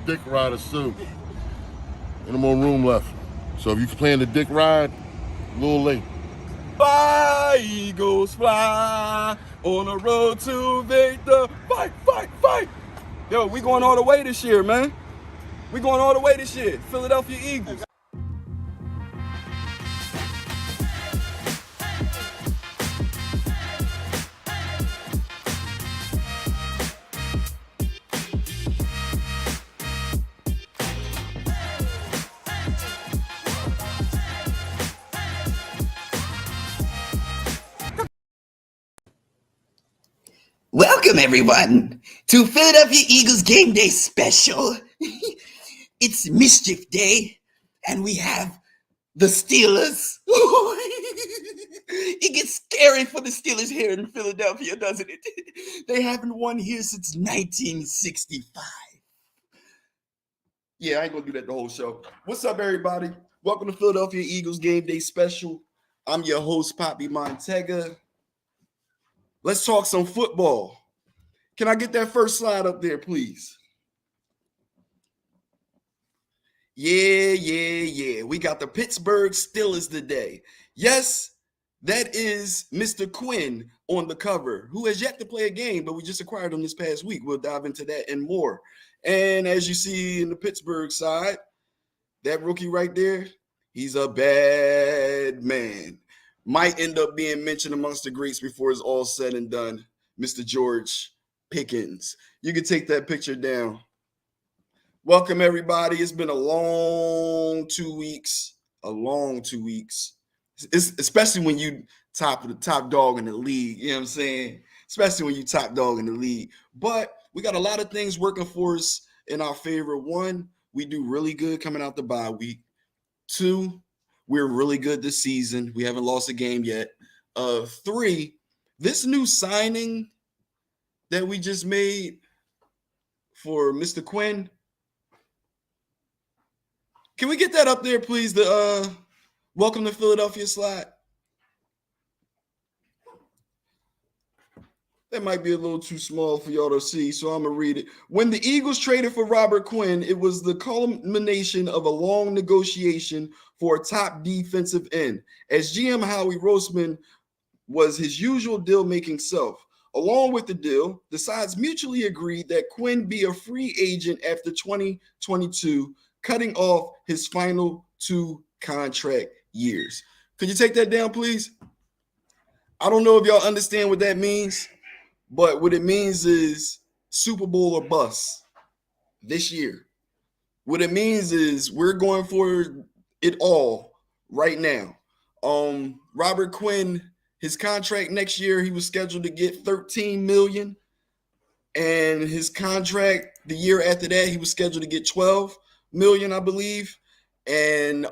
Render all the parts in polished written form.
dick rider soon. Ain't no more room left. So if you plan the dick ride, a little late. Fly, Eagles, fly on the road to victory. Fight, fight, fight. Yo, we going all the way this year, man. We going all the way this year. Philadelphia Eagles. Welcome, everyone, to Philadelphia Eagles Gameday Special. It's Mischief Day, and we have the Steelers. It gets scary for the Steelers here in Philadelphia, doesn't it? They haven't won here since 1965. Yeah, I ain't gonna do that the whole show. What's up, everybody? Welcome to Philadelphia Eagles Gameday Special. I'm your host, Poppy Montega. Let's talk some football. Can I get that first slide up there, please? Yeah. We got the Pittsburgh Steelers today. Yes, that is Mr. Quinn on the cover, who has yet to play a game, but we just acquired him this past week. We'll dive into that and more. And as you see in the Pittsburgh side, that rookie right there, he's a bad man. Might end up being mentioned amongst the greats before it's all said and done, Mr. George Pickens. You can take that picture down. Welcome, everybody. It's been a long 2 weeks. It's, especially when you top dog in the league. You know what I'm saying? Especially when you top dog in the league. But we got a lot of things working for us in our favor. One, we do really good coming out the bye week. Two, we're really good this season. We haven't lost a game yet. Three, this new signing that we just made for Mr. Quinn. Can we get that up there, please? The welcome to Philadelphia slide. That might be a little too small for y'all to see, so I'm going to read it. When the Eagles traded for Robert Quinn, it was the culmination of a long negotiation for a top defensive end. As GM Howie Roseman was his usual deal-making self. Along with the deal, the sides mutually agreed that Quinn be a free agent after 2022, cutting off his final 2 contract years. Could you take that down, please? I don't know if y'all understand what that means. But what it means is Super Bowl or bust this year. What it means is we're going for it all right now. Robert Quinn, his contract next year, he was scheduled to get $13 million. And his contract the year after that, he was scheduled to get $12 million, I believe. And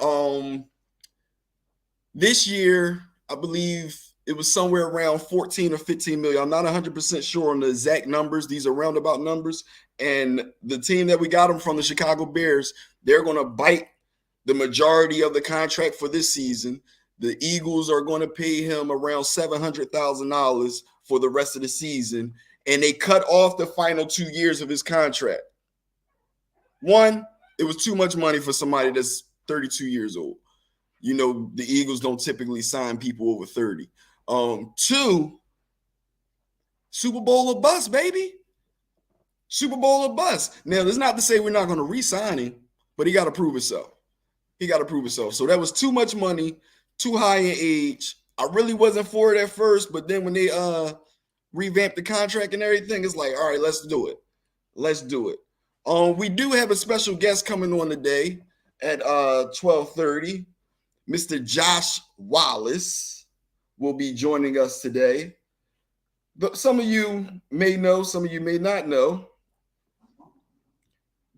this year, I believe it was somewhere around 14 or 15 million. I'm not 100% sure on the exact numbers. These are roundabout numbers. And the team that we got him from, the Chicago Bears, they're going to bite the majority of the contract for this season. The Eagles are going to pay him around $700,000 for the rest of the season. And they cut off the final 2 years of his contract. One, it was too much money for somebody that's 32 years old. You know, the Eagles don't typically sign people over 30. Two, Super Bowl or bust, baby. Super Bowl or bust. Now, that's not to say we're not going to re-sign him, but he got to prove himself. So that was too much money, too high in age. I really wasn't for it at first, but then when they revamped the contract and everything, it's like, all right, let's do it. We do have a special guest coming on today at 12:30. Mr. Josh Wallace will be joining us today. But some of you may know, some of you may not know.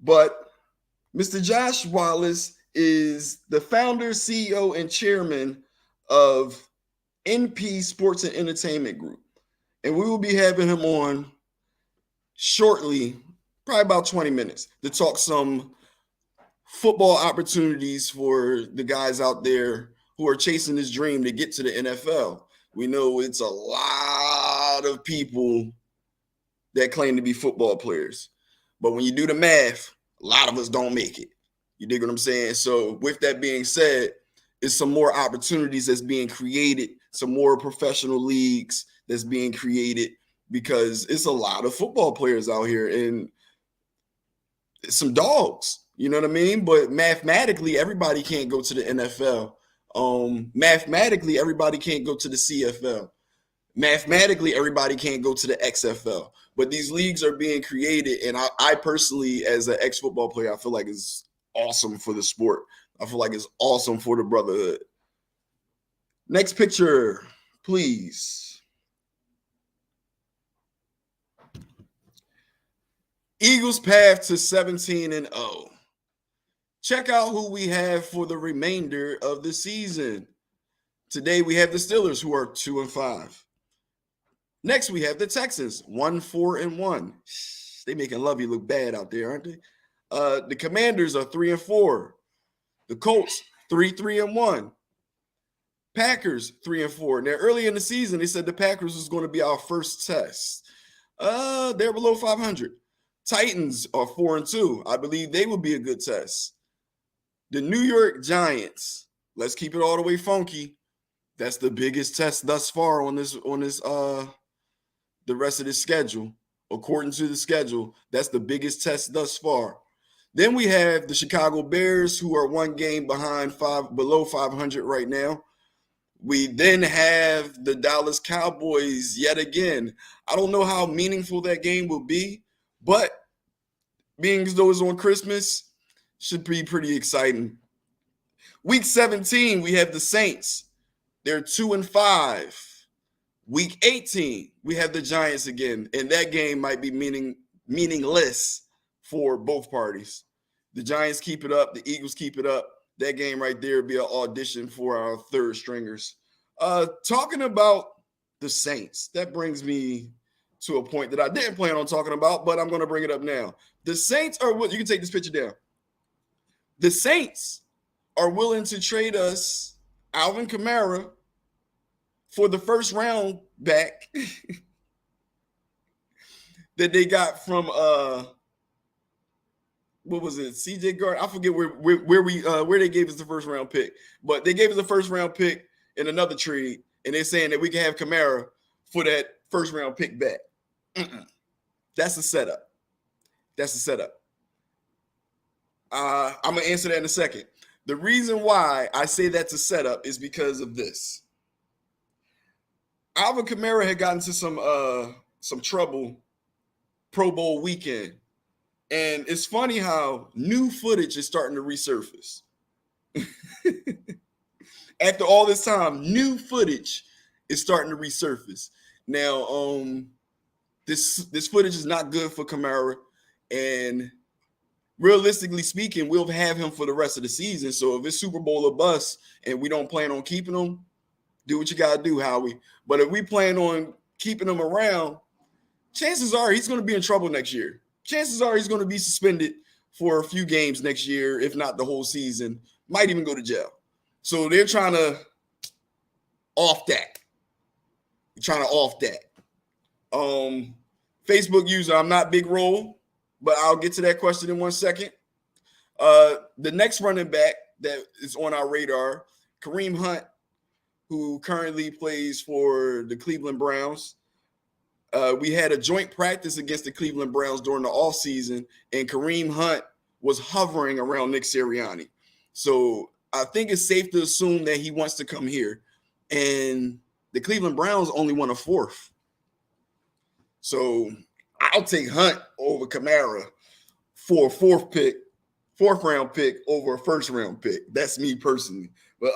But Mr. Josh Wallace is the founder, CEO, and chairman of NP Sports and Entertainment Group. And we will be having him on shortly, probably about 20 minutes, to talk some football opportunities for the guys out there who are chasing this dream to get to the NFL. We know it's a lot of people that claim to be football players. But when you do the math, A lot of us don't make it. You dig what I'm saying? So with that being said, it's some more opportunities that's being created, some more professional leagues that's being created, because it's a lot of football players out here and some dogs. You know what I mean? But mathematically, everybody can't go to the NFL. Mathematically, everybody can't go to the CFL. Mathematically, everybody can't go to the XFL. But these leagues are being created, and I personally, as an ex-football player, I feel like it's awesome for the sport. I feel like it's awesome for the brotherhood. Next picture, please. Eagles path to 17-0. Check out who we have for the remainder of the season. Today we have the Steelers, who are 2-5. Next we have the Texans, 1-4-1. They making Lovey look bad out there, aren't they? The Commanders are 3-4. The Colts 3-3-1. Packers 3-4. Now, early in the season, they said the Packers was going to be our first test. They're below 500. Titans are 4-2. I believe they would be a good test. The New York Giants, let's keep it all the way funky. That's the biggest test thus far on this the rest of the schedule. According to the schedule, that's the biggest test thus far. Then we have the Chicago Bears, who are one game below 500 right now. We then have the Dallas Cowboys yet again. I don't know how meaningful that game will be, but being as though it's on Christmas, should be pretty exciting. Week 17, we have the Saints. They're 2-5. Week 18, we have the Giants again, and that game might be meaningless for both parties. The Giants keep it up. The Eagles keep it up. That game right there would be an audition for our third stringers. Talking about the Saints, that brings me to a point that I didn't plan on talking about, but I'm going to bring it up now. The Saints are – you can take this picture down. The Saints are willing to trade us Alvin Kamara for the first round back that they got from what was it, CJ Gard? I forget where they gave us the first round pick, but they gave us the first round pick in another trade, and they're saying that we can have Kamara for that first round pick back. That's a setup. That's a setup. I'm gonna answer that in a second. The reason why I say that's a setup is because of this. Alvin Kamara had gotten into some trouble Pro Bowl weekend. And it's funny how new footage is starting to resurface. After all this time, new footage is starting to resurface. Now, this footage is not good for Kamara. And realistically speaking, we'll have him for the rest of the season. So if it's Super Bowl or bust and we don't plan on keeping him, do what you got to do, Howie. But if we plan on keeping him around, chances are he's going to be in trouble next year. Chances are he's going to be suspended for a few games next year, if not the whole season. Might even go to jail. So they're trying to off that. They're trying to off that. Facebook user, I'm not Big Roll, but I'll get to that question in 1 second. The next running back that is on our radar, Kareem Hunt, who currently plays for the Cleveland Browns. We had a joint practice against the Cleveland Browns during the offseason, and Kareem Hunt was hovering around Nick Sirianni. So I think it's safe to assume that he wants to come here. And the Cleveland Browns only won a fourth. So I'll take Hunt over Kamara for a fourth round pick over a first round pick. That's me personally. But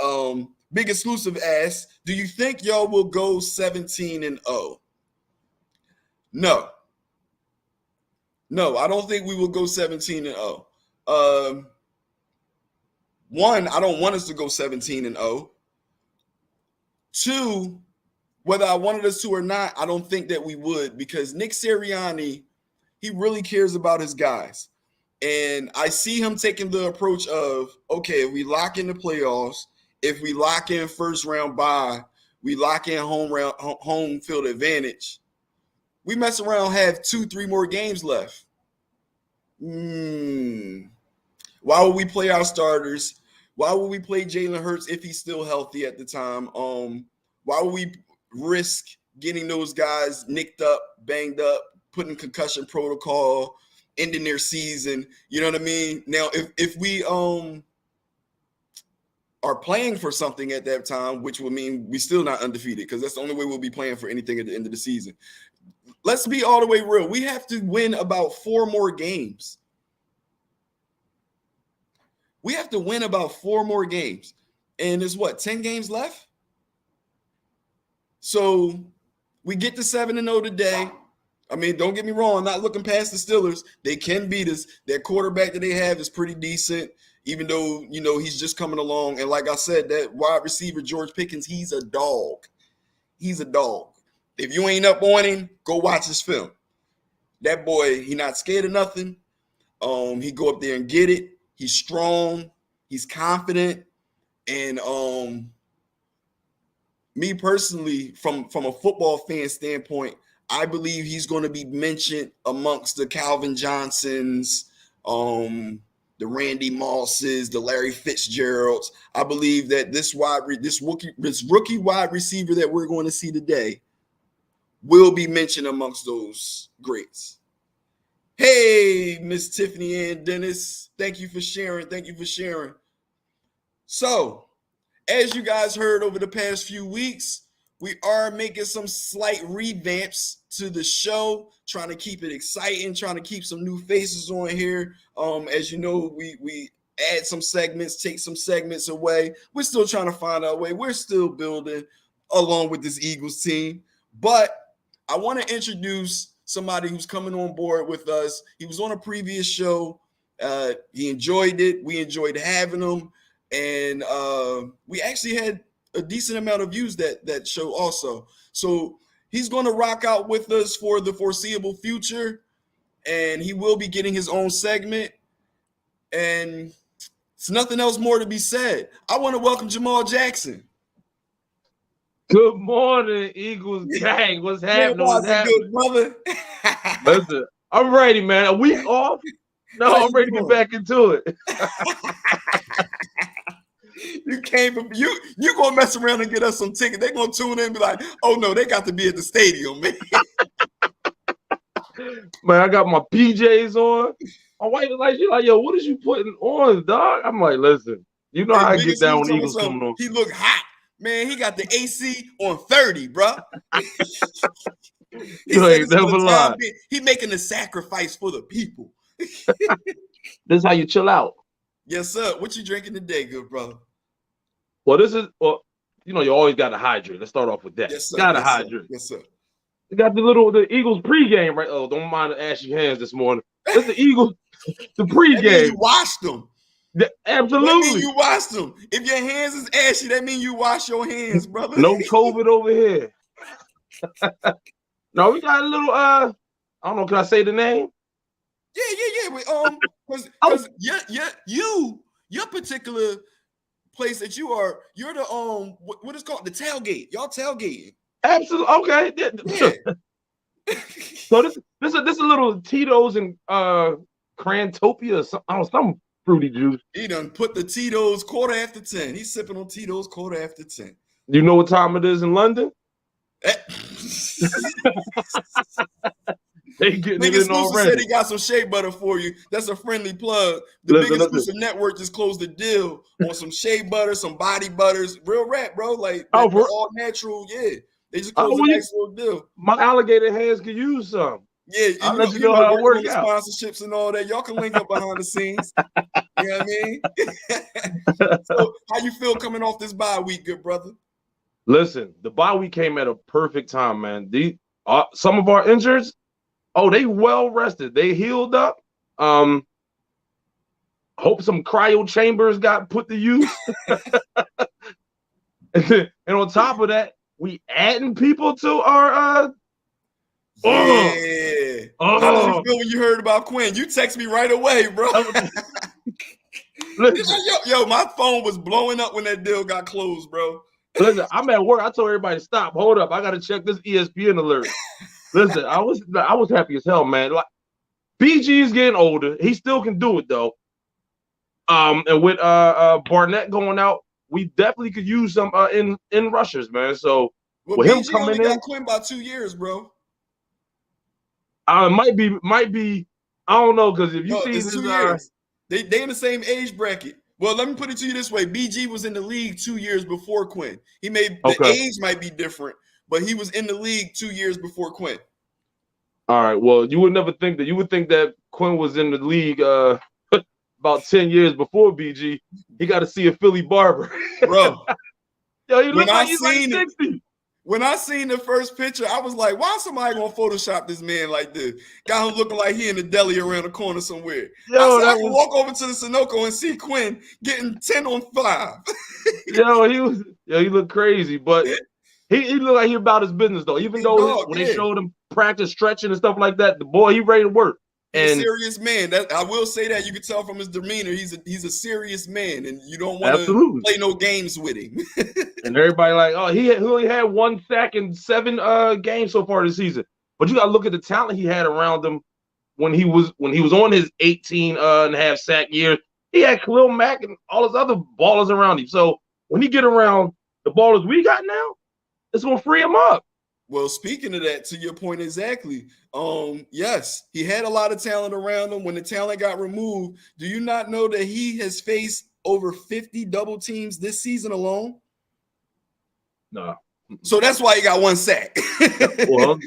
Big Exclusive asks, do you think y'all will go 17-0? No, I don't think we will go 17-0. One, I don't want us to go 17-0. Two, whether I wanted us to or not, I don't think that we would, because Nick Sirianni, he really cares about his guys. And I see him taking the approach of, okay, if we lock in the playoffs, if we lock in first round bye, we lock in home field advantage, we mess around, have 2-3 more games left. Why would we play our starters? Why would we play Jalen Hurts if he's still healthy at the time? Why would we risk getting those guys nicked up, banged up, putting concussion protocol, ending their season? You know what I mean? Now, if we are playing for something at that time, which would mean we still not undefeated, because that's the only way we'll be playing for anything at the end of the season. Let's be all the way real. We have to win about 4 more games. We have to win about 4 more games. And there's 10 games left? So we get to 7-0 today. I mean, don't get me wrong. I'm not looking past the Steelers. They can beat us. Their quarterback that they have is pretty decent, even though, he's just coming along. And like I said, that wide receiver, George Pickens, he's a dog. He's a dog. If you ain't up on him, go watch his film. That boy, he not scared of nothing. He go up there and get it. He's strong. He's confident. And me personally, from a football fan standpoint, I believe he's going to be mentioned amongst the Calvin Johnsons, the Randy Mosses, the Larry Fitzgeralds. I believe that this rookie wide receiver that we're going to see today will be mentioned amongst those greats. Hey, Miss Tiffany Ann Dennis, thank you for sharing. Thank you for sharing. So, as you guys heard over the past few weeks, we are making some slight revamps to the show, trying to keep it exciting, trying to keep some new faces on here. As you know, we add some segments, take some segments away. We're still trying to find our way. We're still building along with this Eagles team. But I want to introduce somebody who's coming on board with us. He was on a previous show. He enjoyed it. We enjoyed having him. And we actually had a decent amount of views that show also. So he's going to rock out with us for the foreseeable future. And he will be getting his own segment. And it's nothing else more to be said. I want to welcome Jamal Jackson. Good morning, Eagles gang. What's happening? What's happening? Good, brother. Listen, I'm ready, man. A week off? No, I'm ready to get back into it. You came from you gonna mess around and get us some tickets. They're gonna tune in and be like, oh no, they got to be at the stadium, man. Man, I got my PJs on. My wife is like, she's like, yo, what is you putting on, dog? I'm like, listen, you know how I get down when Eagles coming on. He look hot. Man, he got the AC on 30, bro. You ain't never lied. He making a sacrifice for the people. This is how you chill out. Yes, sir. What you drinking today, good brother? Well, you always got to hydrate. Let's start off with that. Yes, sir. Got to hydrate. Yes, sir. You got the Eagles pregame, right? Oh, don't mind the ashy hands this morning. That's the Eagles, the pregame. You washed them. Absolutely. That mean you washed them. If your hands is ashy, that mean you wash your hands, brother. No COVID over here. No, we got a little I don't know, can I say the name? Yeah. Your particular place that you're the what is called the tailgate. Y'all tailgating. Absolutely. Okay. Yeah. So this is a little Tito's and Crantopia or some fruity juice. He done put the Tito's 10:15. He's sipping on Tito's 10:15. You know what time it is in London? They getting it in already. Said he got some shea butter for you. That's a friendly plug. The Big Exclusive Network just closed the deal on some shea butter, some body butters. Real rap, bro. Like all natural. Yeah, they just closed a nice little deal. My alligator hands could use some. Yeah, I'll let you know how it works out. Sponsorships and all that. Y'all can link up behind the scenes. You know what I mean? So, how you feel coming off this bye week, good brother? Listen, the bye week came at a perfect time, man. Some of our injureds, they well rested. They healed up. Hope some cryo chambers got put to use. And on top of that, we adding people to our How did you feel when you heard about Quinn? You text me right away, bro. Yo, my phone was blowing up when that deal got closed, bro. Listen, I'm at work. I told everybody to stop. Hold up. I got to check this ESPN alert. Listen, I was happy as hell, man. Like, BG is getting older. He still can do it though. And with Barnett going out, we definitely could use some in rushers, man. So Well, with him BG coming only got in, Quinn by 2 years, bro. might be. I don't know, because if you No, see it's this, 2 years. They in the same age bracket. Well, let me put it to you this way: BG was in the league 2 years before Quinn. He made the Okay. age might be different, but he was in the league 2 years before Quinn. All right. Well, you would never think that. You would think that Quinn was in the league about 10 years before BG. He got to see a Philly barber. Bro, Yo, he when look I like he's like seen it, 60. when I seen the first picture, I was like, why somebody gonna Photoshop this man like this? Got him looking like he in the deli around the corner somewhere. Yo, I said, I that can was walk over to the Sunoco and see Quinn getting 10 on 5. he looked crazy, but he looked like he about his business though. Even though when they showed him practice stretching and stuff like that, the boy, he ready to work. He's a serious man. That I will say that you can tell from his demeanor. He's a serious man, and you don't want to play no games with him. And everybody like, oh, he only had 1 sack in 7 games so far this season. But you got to look at the talent he had around him when he was on his 18 and a half sack year. He had Khalil Mack and all his other ballers around him. So when he get around the ballers we got now, it's gonna free him up. Well, speaking of that, to your point exactly, yes, he had a lot of talent around him. When the talent got removed, do you not know that he has faced over 50 double teams this season alone? No. So that's why he got 1 sack. Well,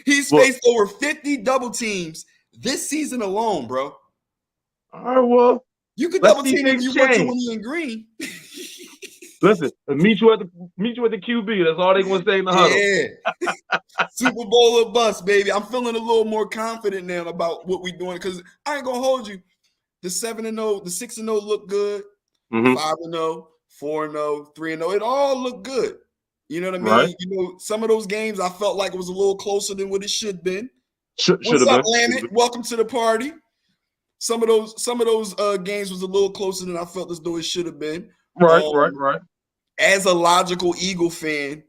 he's faced over 50 double teams this season alone, bro. All right, well, you could double team if you want to when you're in green. Listen, meet you at the QB. That's all they gonna say in the huddle. Yeah. Super Bowl or bust, baby. I'm feeling a little more confident now about what we're doing, because I ain't gonna hold you. The 7-0, the 6-0 look good. 5-0, 4-0, 3-0. It all looked good. You know what I mean? Right. You know, some of those games I felt like it was a little closer than what it should have been. What's up, Lammit? Welcome to the party. Some of those games was a little closer than I felt as though it should have been. Right. As a logical Eagle fan,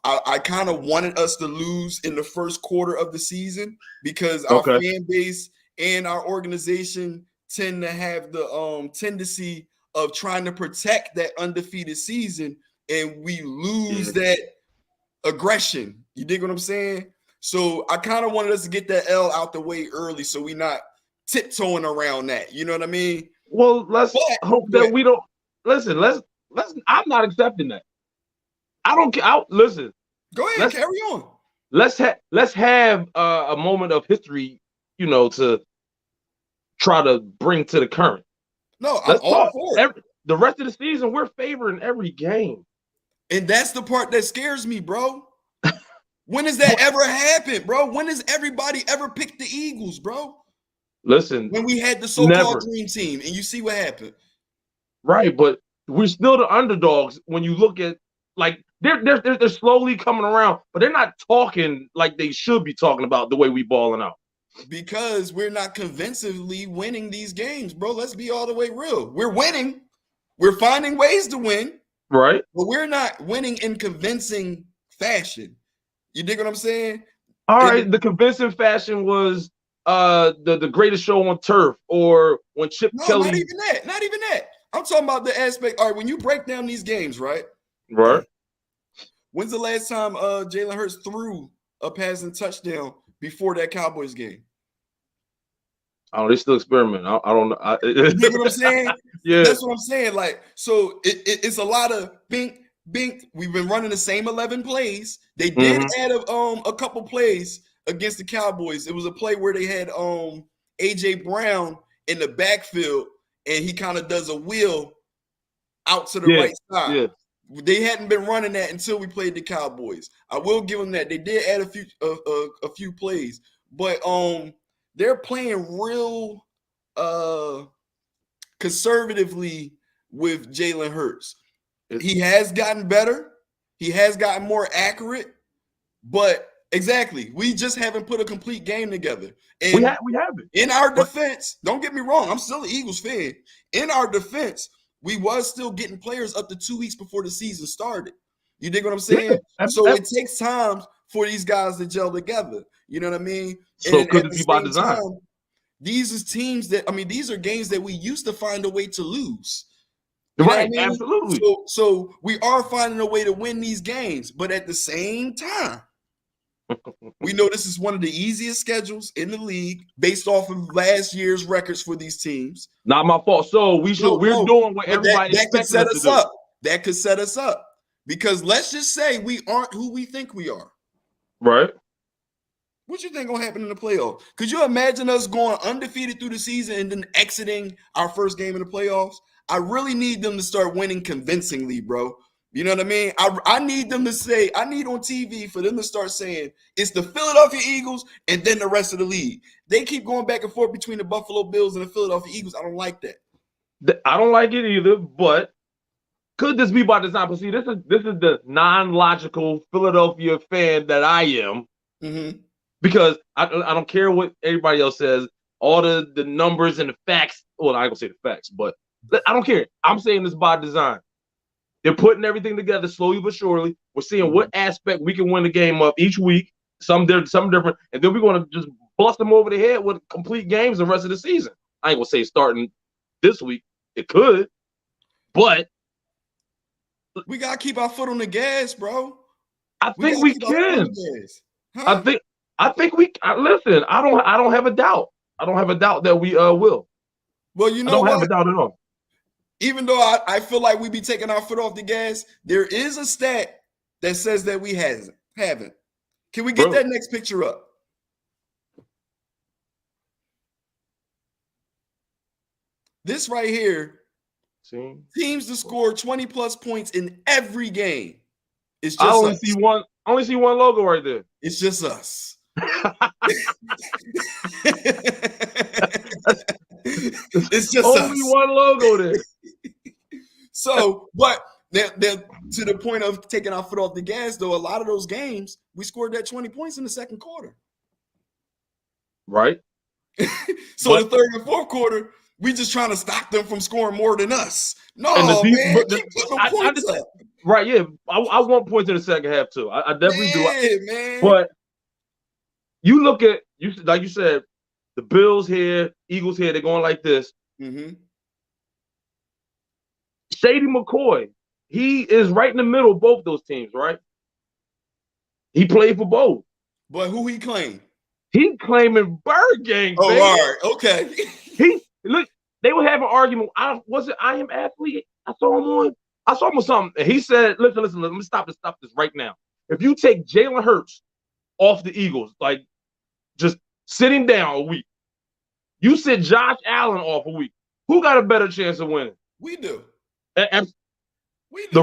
I kind of wanted us to lose in the first quarter of the season, because our fan base and our organization tend to have the tendency of trying to protect that undefeated season, and we lose that aggression. You dig what I'm saying? So I kind of wanted us to get that L out the way early, so we not tiptoeing around that. You know what I mean? Well, let's hope that we don't listen. Let's. I'm not accepting that. I don't care. Listen. Go ahead, carry on. Let's have a moment of history, to try to bring to the current. No, I'm all for it. The rest of the season, we're favoring every game. And that's the part that scares me, bro. When has that ever happened, bro? When has everybody ever picked the Eagles, bro? Listen. When we had the so-called dream team, and you see what happened. Right, but we're still the underdogs when you look at, like, they're slowly coming around, but they're not talking like they should be talking about the way we balling out. Because we're not convincingly winning these games, bro. Let's be all the way real. We're winning. We're finding ways to win. Right. But we're not winning in convincing fashion. You dig what I'm saying? All right. The convincing fashion was the greatest show on turf, or when Chip Kelly. Not even that. I'm talking about the aspect. All right, when you break down these games, right? Right. When's the last time Jalen Hurts threw a passing touchdown before that Cowboys game? Oh, they still experimenting. I don't know. You know what I'm saying? Yeah, that's what I'm saying. Like, so it's a lot of bink. We've been running the same 11 plays. They did add a couple plays against the Cowboys. It was a play where they had AJ Brown in the backfield, and he kind of does a wheel out to the right side. Yeah. They hadn't been running that until we played the Cowboys. I will give them that. They did add a few plays, but they're playing real conservatively with Jalen Hurts. He has gotten better. He has gotten more accurate, but exactly, we just haven't put a complete game together. And we haven't. In our defense, don't get me wrong, I'm still an Eagles fan. In our defense, we was still getting players up to 2 weeks before the season started. You dig what I'm saying? So it takes time for these guys to gel together. You know what I mean? So could it be by design? these are teams that, I mean, these are games that we used to find a way to lose. You know what I mean? Absolutely. So we are finding a way to win these games, but at the same time, we know this is one of the easiest schedules in the league based off of last year's records for these teams. Not my fault. So we're doing what everybody that could expects set us us to do. up. That could set us up because let's just say we aren't who we think we are. Right. What you think gonna happen in the playoffs? Could you imagine us going undefeated through the season and then exiting our first game in the playoffs? I really need them to start winning convincingly, bro. You know what I mean? I need them to say, I need on TV for them to start saying it's the Philadelphia Eagles and then the rest of the league. They keep going back and forth between the Buffalo Bills and the Philadelphia Eagles. I don't like that. I don't like it either, but could this be by design? But see, this is the non-logical Philadelphia fan that I am. Mm-hmm. Because I don't care what everybody else says, all the numbers and the facts. Well, I ain't gonna say the facts, but I don't care. I'm saying this by design. They're putting everything together slowly but surely. We're seeing what aspect we can win the game of each week. Some different, and then we're gonna just bust them over the head with complete games the rest of the season. I ain't gonna say starting this week. It could, but we gotta keep our foot on the gas, bro. I think we can. Huh? I think we listen. I don't have a doubt. I don't have a doubt that we will. Well, you know, I don't what? have a doubt at all. Even though I feel like we be taking our foot off the gas, there is a stat that says that we haven't. Can we get that next picture up? This right here, teams to score 20 plus points in every game. It's just I only see one logo right there. It's just us. It's just only us. one logo there. So, but they're to the point of taking our foot off the gas, though. A lot of those games, we scored that 20 points in the second quarter. Right. So the third and fourth quarter, we just trying to stop them from scoring more than us. No, man, keep putting points up. Right, yeah. I want points in the second half too. I definitely do. Man. But you look at like you said, the Bills here, Eagles here, they're going like this. Mm-hmm. Shady McCoy, he is right in the middle of both those teams, right? He played for both. But who he claimed? He claiming Bird Gang. Oh, baby. all right, okay. Look, they were having an argument. I Am Athlete? I saw him on something. And he said, listen, let me stop this right now. If you take Jalen Hurts off the Eagles, like just sitting down a week, you sit Josh Allen off a week, who got a better chance of winning? We do. We do. The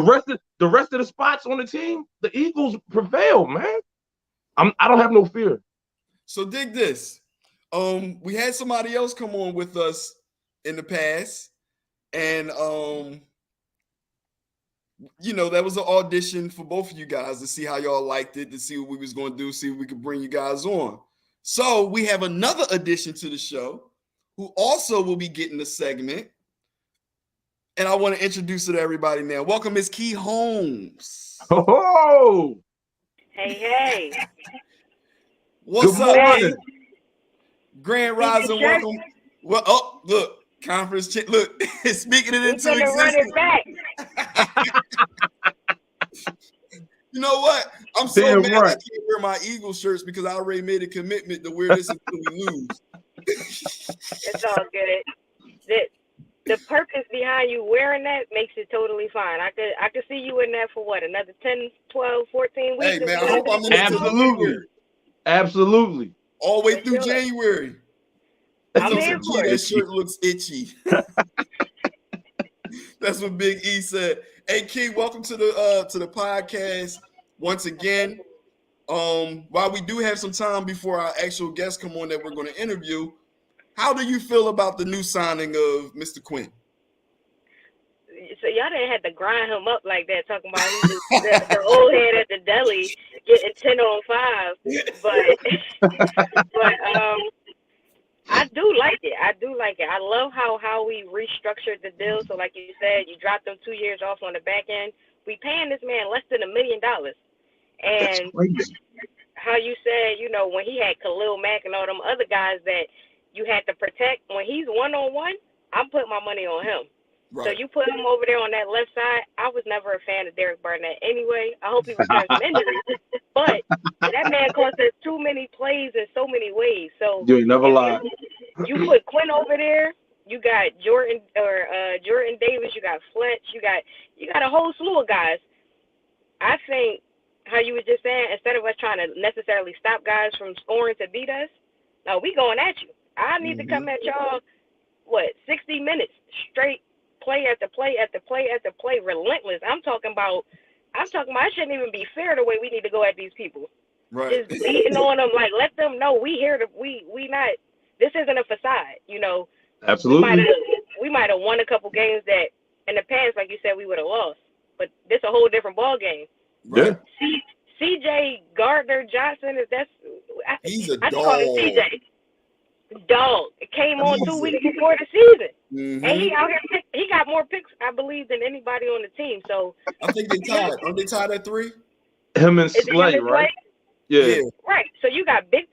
rest of the spots on the team, the Eagles prevail, man. I don't have no fear. So dig this. We had somebody else come on with us in the past, and you know, that was an audition for both of you guys to see how y'all liked it, to see what we was going to do, see if we could bring you guys on. So we have another addition to the show who also will be getting a segment, and I want to introduce her to everybody now. Welcome, Ms. Key Holmes. Oh, hey. What's Good up, morning. Grand Rising? Welcome. Well, oh, look, conference. Look, speaking it into existence. You know what? I'm so mad I can't wear my Eagles shirts because I already made a commitment to wear this until we lose. It's all good. The purpose behind you wearing that makes it totally fine. I could see you in that for what, another 10, 12, 14 weeks? Hey, man, I hope I'm in it. Absolutely. All the way through January. I'm here for it. That shirt looks itchy. That's what Big E said. Hey, Key, welcome to the podcast once again. While we do have some time before our actual guests come on that we're going to interview, how do you feel about the new signing of Mr. Quinn? So y'all didn't have to grind him up like that, talking about the old head at the deli getting 10 on 5. But I do like it. I love how we restructured the deal. So like you said, you dropped them 2 years off on the back end. We paying this man less than $1 million. And how you said, you know, when he had Khalil Mack and all them other guys that you had to protect. When he's one-on-one, I'm putting my money on him. Right. So you put him over there on that left side. I was never a fan of Derek Barnett anyway. I hope he returns from injury. But that man cost us too many plays in so many ways. So You ain't never lied. you put Quinn over there. You got Jordan Davis. You got Fletch. You got a whole slew of guys. I think how you were just saying, instead of us trying to necessarily stop guys from scoring to beat us, no, we going at you. I need to come at y'all. 60 minutes straight, play after play after play after play, relentless. I'm talking about. It shouldn't even be fair the way we need to go at these people. Right. Just beating on them, like let them know we here to we not. This isn't a facade, you know. Absolutely. We might have won a couple games that in the past, like you said, we would have lost. But this a whole different ball game. Yeah. C.J. Gardner Johnson He's a I dog. call him C.J. Dog. It came on 2 weeks before the season. Mm-hmm. And he out here, he got more picks, I believe, than anybody on the team. So I think they tied. Aren't they tied at 3? Him and is it Slay, him and right? Slay? Yeah. Right. So you got big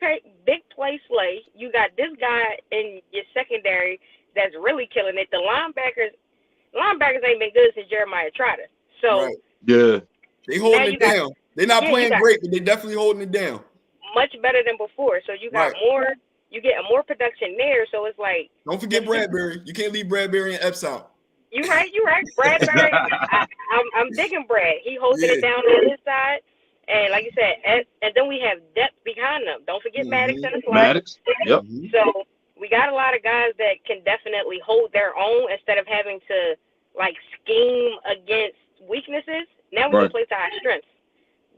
play Slay. You got this guy in your secondary that's really killing it. The linebackers ain't been good since Jeremiah Trotter. So Right. Yeah. They holding it down. They're not playing great, but they definitely holding it down. Much better than before. So you got more. You get more production there. So it's like. Don't forget Bradbury. You can't leave Bradbury and Epps out. You're right. Bradbury. I'm digging Brad. He holding it down on his side. And like you said, and then we have depth behind them. Don't forget Maddox in the slot. Maddox. Yep. So we got a lot of guys that can definitely hold their own instead of having to like scheme against weaknesses. Now we can play to our strengths.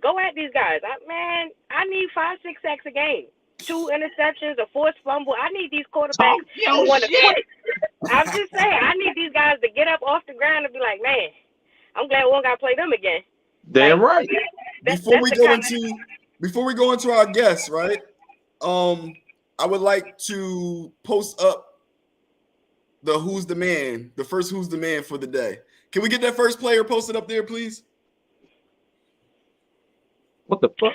Go at these guys. I need 5-6 sacks a game. 2 interceptions, a forced fumble. I need these quarterbacks who want to quit. I'm just saying, I need these guys to get up off the ground and be like, man, I'm glad we don't got to play them again. Damn right. Before we go into our guests, right? I would like to post up the Who's the Man, the first Who's the Man for the day. Can we get that first player posted up there, please? What the fuck?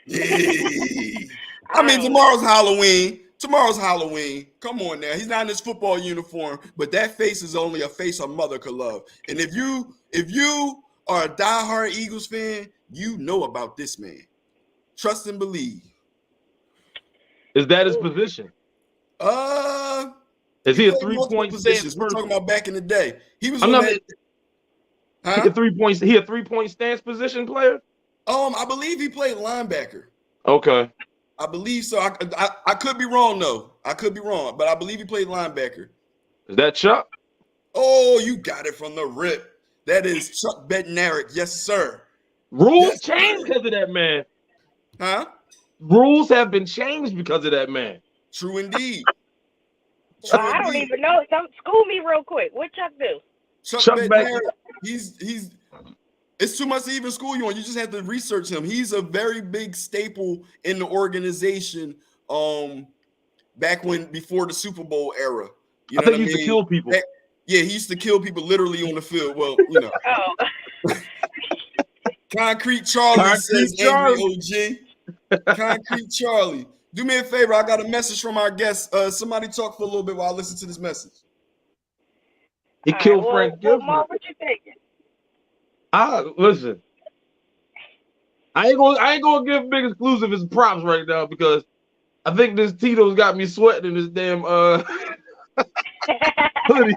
Yeah. I mean, tomorrow's Halloween. Come on now. He's not in his football uniform, but that face is only a face a mother could love. And if you are a diehard Eagles fan, you know about this man. Trust and believe. Is that his position? Is he a 3-point stance? We're talking about back in the day. He was He a 3-point stance position player? I believe he played linebacker. Okay. I believe so. I could be wrong though. I could be wrong, but I believe he played linebacker. Is that Chuck? Oh, you got it from the rip. That is Chuck Bednarik. Yes, sir. Rules changed because of that man. Huh? Rules have been changed because of that man. True indeed. I don't even know. School me real quick. What Chuck do? Chuck Bednarik. He's. It's too much to even school you on. You just have to research him. He's a very big staple in the organization. Back before the Super Bowl era. You know I think he used to kill people. He used to kill people literally on the field. Well, you know. Concrete Charlie says Angry OG. Concrete Charlie. Do me a favor. I got a message from our guest. Somebody talk for a little bit while I listen to this message. He killed Frank Gifford. What you thinking? Listen. I ain't gonna give big exclusive his props right now because I think this Tito's got me sweating in this damn hoodie.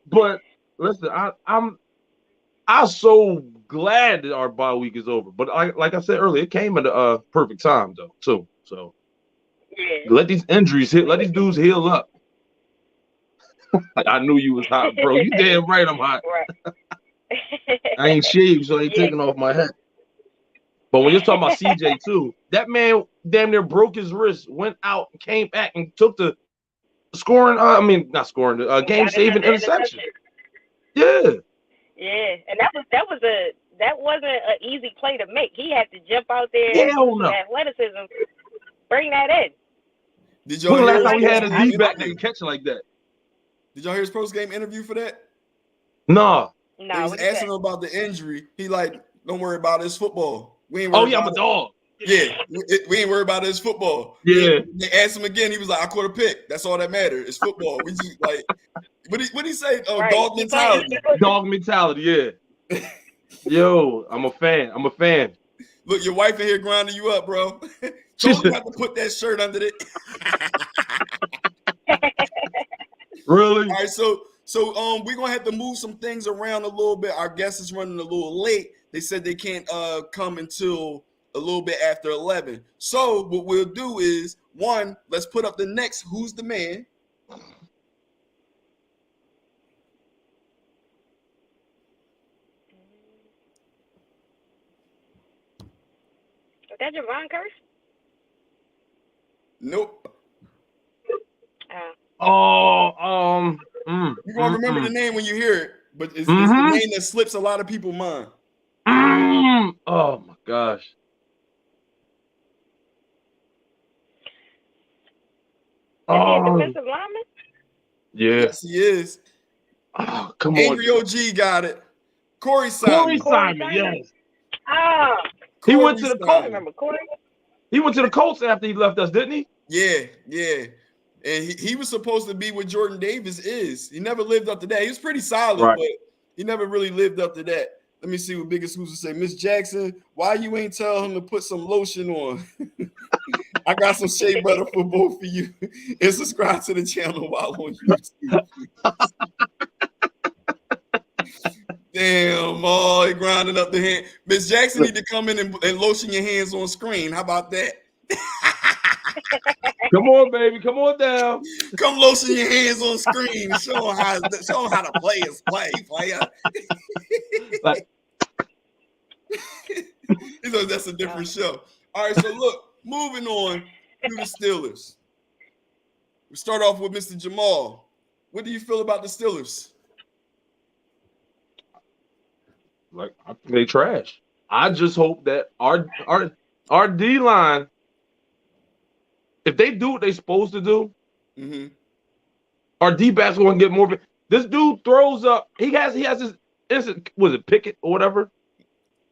But listen, I'm so glad that our bye week is over. But like I said earlier, it came at a perfect time though, too. So let these injuries let these dudes heal up. I knew you was hot, bro. You damn right I'm hot. Right. I ain't shaved, so I ain't taking off my hat. But when you're talking about CJ too, that man damn near broke his wrist, went out, and came back, and took the scoring. Not scoring, the game-saving interception. Yeah. Yeah, and that wasn't an easy play to make. He had to jump out there, Hell no. athleticism, bring that in. Did y'all hear last time we had a D-back that can catch like that? Did y'all hear his post-game interview for that? No. He was asking him about the injury. He like, don't worry about it. It's football. We ain't Oh worried yeah, I'm about a dog. Yeah, we ain't worried about it. It's football. Yeah. They asked him again. He was like, "I caught a pick. That's all that matters. It's football." We just like, what he say? Oh, Right. dog mentality. Dog mentality, yeah. Yo, I'm a fan. Look, your wife in here grinding you up, bro. Told you not to put that shirt under it. Really? All right, so we're gonna have to move some things around a little bit. Our guest is running a little late. They said they can't come until a little bit after 11. So what we'll do is, one, let's put up the next Who's the Man. Is that Javon Curse? Nope. Oh, You're gonna remember the name when you hear it, but it's the name that slips a lot of people's mind. Oh my gosh. Is he a defensive lineman? Yeah. Yes, he is. Oh, come Angry on. OG got it. Corey Simon. Corey Simon, yes. Ah, He went to the I Colts. remember Corey. He went to the Colts after he left us, didn't he? Yeah. And he was supposed to be what Jordan Davis is. He never lived up to that. He was pretty solid, Right. but he never really lived up to that. Let me see what Biggest Who's say. Miss Jackson, why you ain't tell him to put some lotion on? I got some shea butter for both of you. And subscribe to the channel while on YouTube. Damn, he grinding up the hand. Miss Jackson need to come in and lotion your hands on screen. How about that? Come on, baby. Come on down. Come lotion your hands on screen. Show them how to play his play, player. Like, He knows that's a different show. All right, so look, moving on to the Steelers. We start off with Mr. Jamal. What do you feel about the Steelers? like I think they trash. I just hope that our D line, if they do what they're supposed to do, our D backs going to get more. This dude throws up. He has his instant. Was it Pickett or whatever?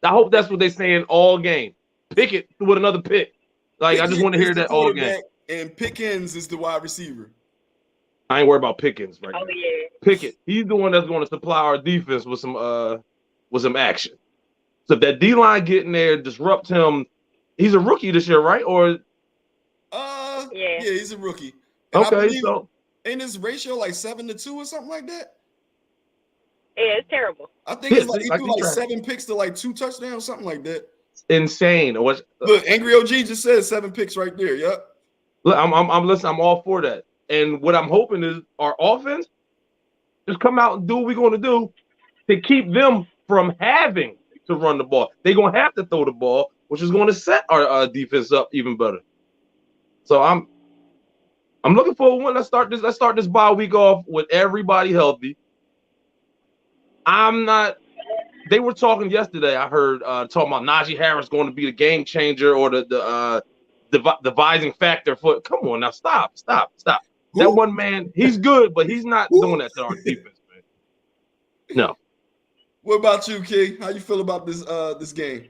I hope that's what they're saying all game. Pickett with another pick. Like Pickett I just want to hear that all game. And Pickens is the wide receiver. I ain't worried about Pickens right now. Yeah. Pickett, he's the one that's going to supply our defense with some action. So if that D line get in there, disrupt him. He's a rookie this year, right? Or yeah, he's a rookie. And okay, so ain't his ratio like 7-2 or something like that? Yeah, it's terrible. I think it's like he threw like 7 picks to like 2 touchdowns, something like that. Insane. Look, Angry OG just said 7 picks right there. Yep. Look, I'm listening. I'm all for that. And what I'm hoping is our offense just come out and do what we're going to do to keep them from having to run the ball. They're going to have to throw the ball, which is going to set our defense up even better. So I'm looking for one. Let's start this bye week off with everybody healthy. They were talking yesterday. I heard talking about Najee Harris going to be the game changer or the divising factor for. Come on now, stop. Who? That one man, he's good, but he's not doing that to our defense, man. No. What about you, Key? How you feel about this game?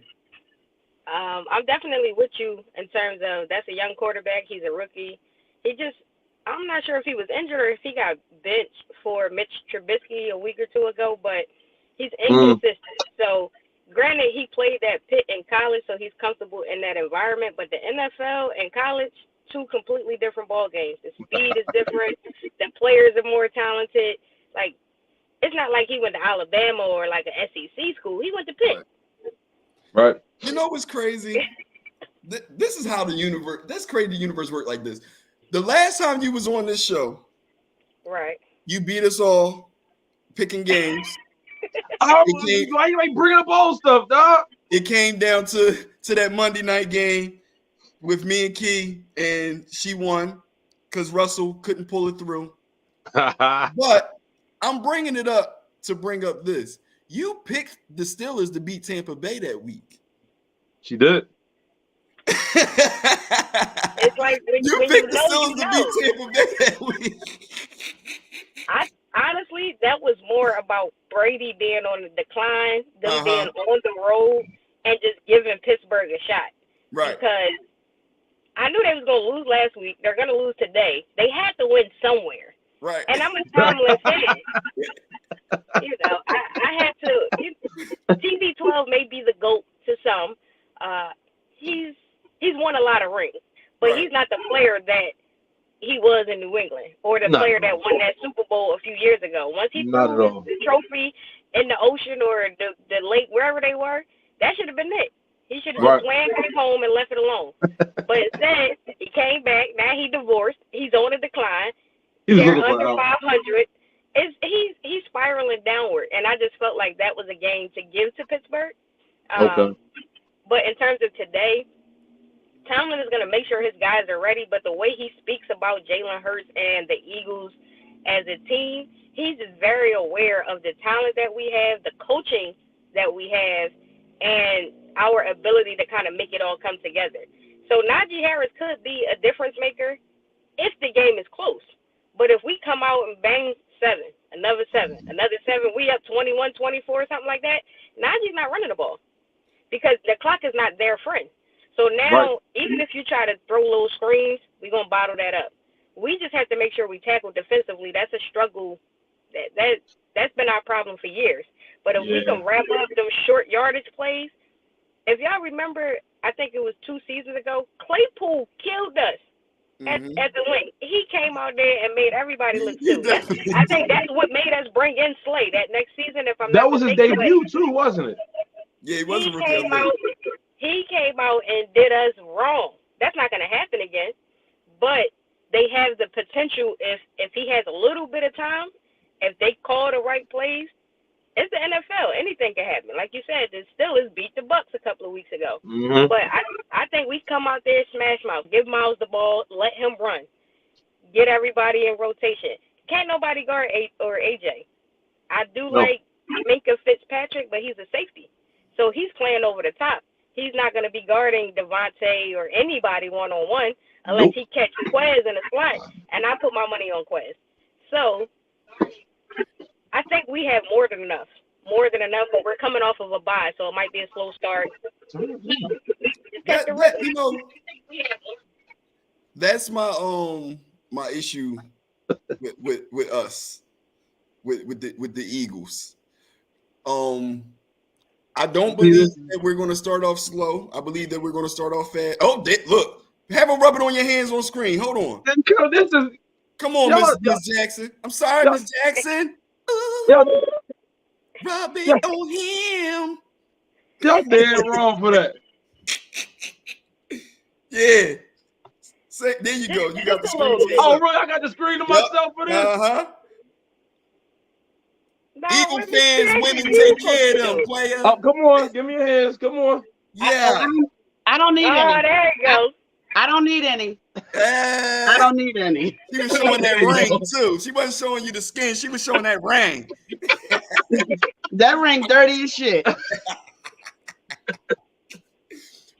I'm definitely with you in terms of that's a young quarterback. He's a rookie. I'm not sure if he was injured or if he got benched for Mitch Trubisky a week or two ago, but he's inconsistent. So, granted, he played at Pitt in college, so he's comfortable in that environment. But the NFL and college, 2 completely different ball games. The speed is different. The players are more talented. Like, it's not like he went to Alabama or like an SEC school. He went to Pitt. Right. You know what's crazy? This is how the universe. That's crazy. The universe worked like this. The last time you was on this show, right? You beat us all picking games. Why you ain't bringing up old stuff, dog? It came down to that Monday night game with me and Key, and she won because Russell couldn't pull it through. But I'm bringing it up to bring up this. You picked the Steelers to beat Tampa Bay that week. She did. It's like when you picked the Steelers to beat Tampa Bay that week. Honestly, that was more about Brady being on the decline, them being on the road, and just giving Pittsburgh a shot. Right. because I knew they was gonna lose last week. They're gonna lose today. They had to win somewhere. Right. And I'm a Tomlin fan. You know, I had to. TB12 may be the GOAT to some. He's won a lot of rings, but Right. he's not the player that he was in New England or the Not player at that all. won that Super Bowl a few years ago. Once he Not at threw all. the trophy in the ocean or the lake, wherever they were, that should have been it. He should have Right. just swam back home and left it alone. But instead, he came back. Now he divorced. He's on a decline. He was They're looking for under out. 500. He's spiraling downward, and I just felt like that was a game to give to Pittsburgh. Okay. But in terms of today, Tomlin is going to make sure his guys are ready, but the way he speaks about Jalen Hurts and the Eagles as a team, he's just very aware of the talent that we have, the coaching that we have, and our ability to kind of make it all come together. So Najee Harris could be a difference maker if the game is close. But if we come out and bang another seven, we up 21-24, something like that, Najee's not running the ball because the clock is not their friend. So now, even if you try to throw little screens, we're going to bottle that up. We just have to make sure we tackle defensively. That's a struggle. That's been our problem for years. But if we can wrap up them short yardage plays, if y'all remember, I think it was 2 seasons ago, Claypool killed us at the link. He came out there and made everybody look silly. I think that's what made us bring in Slay that next season. If I'm That not was his mistaken. debut too, wasn't it? Yeah, he was a rookie. He came out and did us wrong. That's not going to happen again. But they have the potential if he has a little bit of time, if they call the right plays. It's the NFL. Anything can happen. Like you said, the Steelers beat the Bucks a couple of weeks ago. Mm-hmm. But I think we come out there, smash mouth, give Miles the ball, let him run, get everybody in rotation. Can't nobody guard AJ. I do like Minka Fitzpatrick, but he's a safety. So he's playing over the top. He's not going to be guarding Devontae or anybody one-on-one unless he catches Quez in a slot, and I put my money on Quez. So I think we have more than enough, but we're coming off of a bye, so it might be a slow start. That's my issue with us, with the Eagles. I don't believe that we're going to start off slow. I believe that we're going to start off fast. Oh, look, have them rub it on your hands on screen. Hold on. Come on, Miss Jackson. I'm sorry, Miss Jackson. Ooh, rub it on him. Y'all dead wrong for that. Yeah. There you go. You got the screen. Oh, right. I got the screen to myself for this. Uh-huh. Eagle fans, women, take care of them, player. Oh, come on. Give me your hands. Come on. Yeah. I don't need any. Oh, there you go. I don't need any. I don't need any. She was showing that ring, too. She wasn't showing you the skin. She was showing that ring. That ring dirty as shit.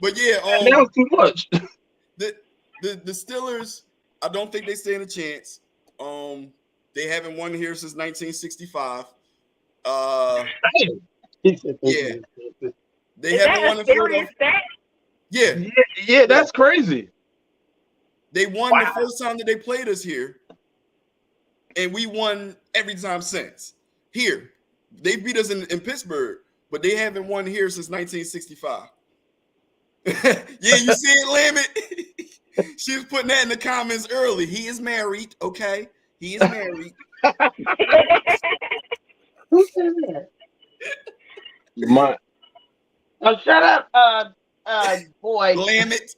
But yeah, that was too much. The Steelers, I don't think they stand a chance. They haven't won here since 1965. Yeah. They haven't won in Philadelphia. Yeah, that's crazy. They won the first time that they played us here, and we won every time since. Here, they beat us in Pittsburgh, but they haven't won here since 1965. Yeah, you see it, Limit? She was putting that in the comments early. He is married, okay? He is married. Who said that? Oh, shut up, boy. Limit.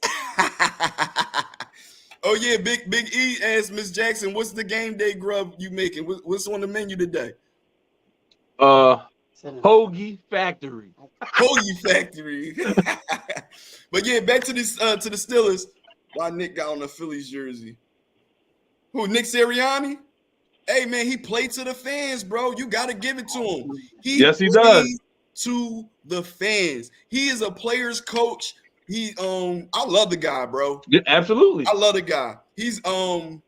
Oh yeah, Big E asked Miss Jackson, "What's the game day grub you making? What's on the menu today?" Hoagie Factory. Hoagie Factory. But yeah, back to this to the Steelers. Why Nick got on the Phillies jersey? Who? Nick Sirianni? Hey man, he played to the fans, bro. You got to give it to him. Yes, he does. To the fans. He is a player's coach. I love the guy, bro. Yeah, absolutely. I love the guy. He's I